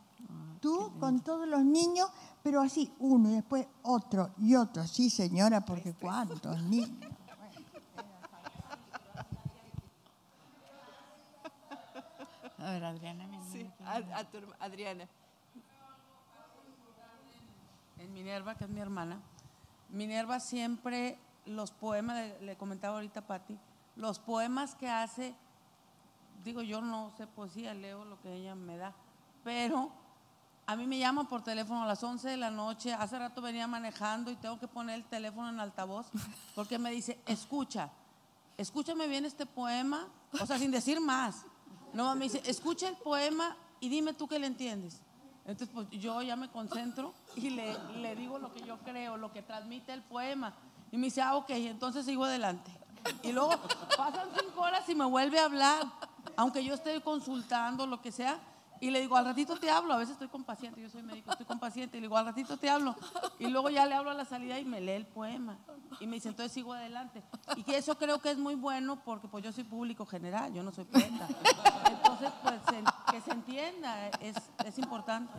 Tú con todos los niños, pero así, uno y después otro y otro. Sí, señora, porque cuántos niños. A ver, Adriana. Sí, Adriana. En Minerva, que es mi hermana, Minerva siempre, los poemas, le comentaba ahorita a Pati, los poemas que hace, digo, yo no sé poesía, leo lo que ella me da, pero a mí me llaman por teléfono a las 11 de la noche, hace rato venía manejando y tengo que poner el teléfono en altavoz, porque me dice, escúchame bien este poema, o sea, sin decir más. No, me dice, escucha el poema y dime tú qué le entiendes. Entonces, pues yo ya me concentro y le digo lo que yo creo, lo que transmite el poema. Y me dice, ok, entonces sigo adelante. Y luego pasan 5 horas y me vuelve a hablar, aunque yo esté consultando, lo que sea. Y le digo, al ratito te hablo, a veces estoy con paciente, yo soy médico, estoy con paciente, y le digo, al ratito te hablo. Y luego ya le hablo a la salida y me lee el poema. Y me dice, entonces sigo adelante. Y que eso creo que es muy bueno porque pues yo soy público general, yo no soy poeta. Entonces, pues que se entienda, es importante.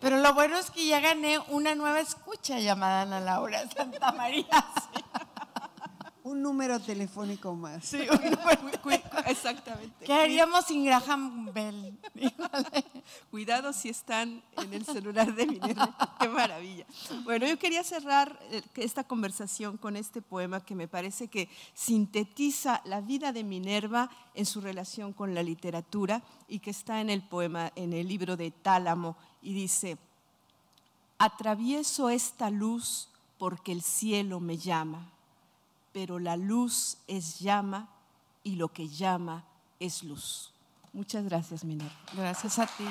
Pero lo bueno es que ya gané una nueva escucha llamada Ana Laura Santa María. Sí. Un número telefónico más. Sí, exactamente. ¿Qué haríamos sin Graham Bell? Cuidado si están en el celular de Minerva. Qué maravilla. Bueno, yo quería cerrar esta conversación con este poema que me parece que sintetiza la vida de Minerva en su relación con la literatura y que está en el poema, en el libro de Tálamo, y dice: atravieso esta luz porque el cielo me llama, pero la luz es llama y lo que llama es luz. Muchas gracias, Minerva. Gracias a ti.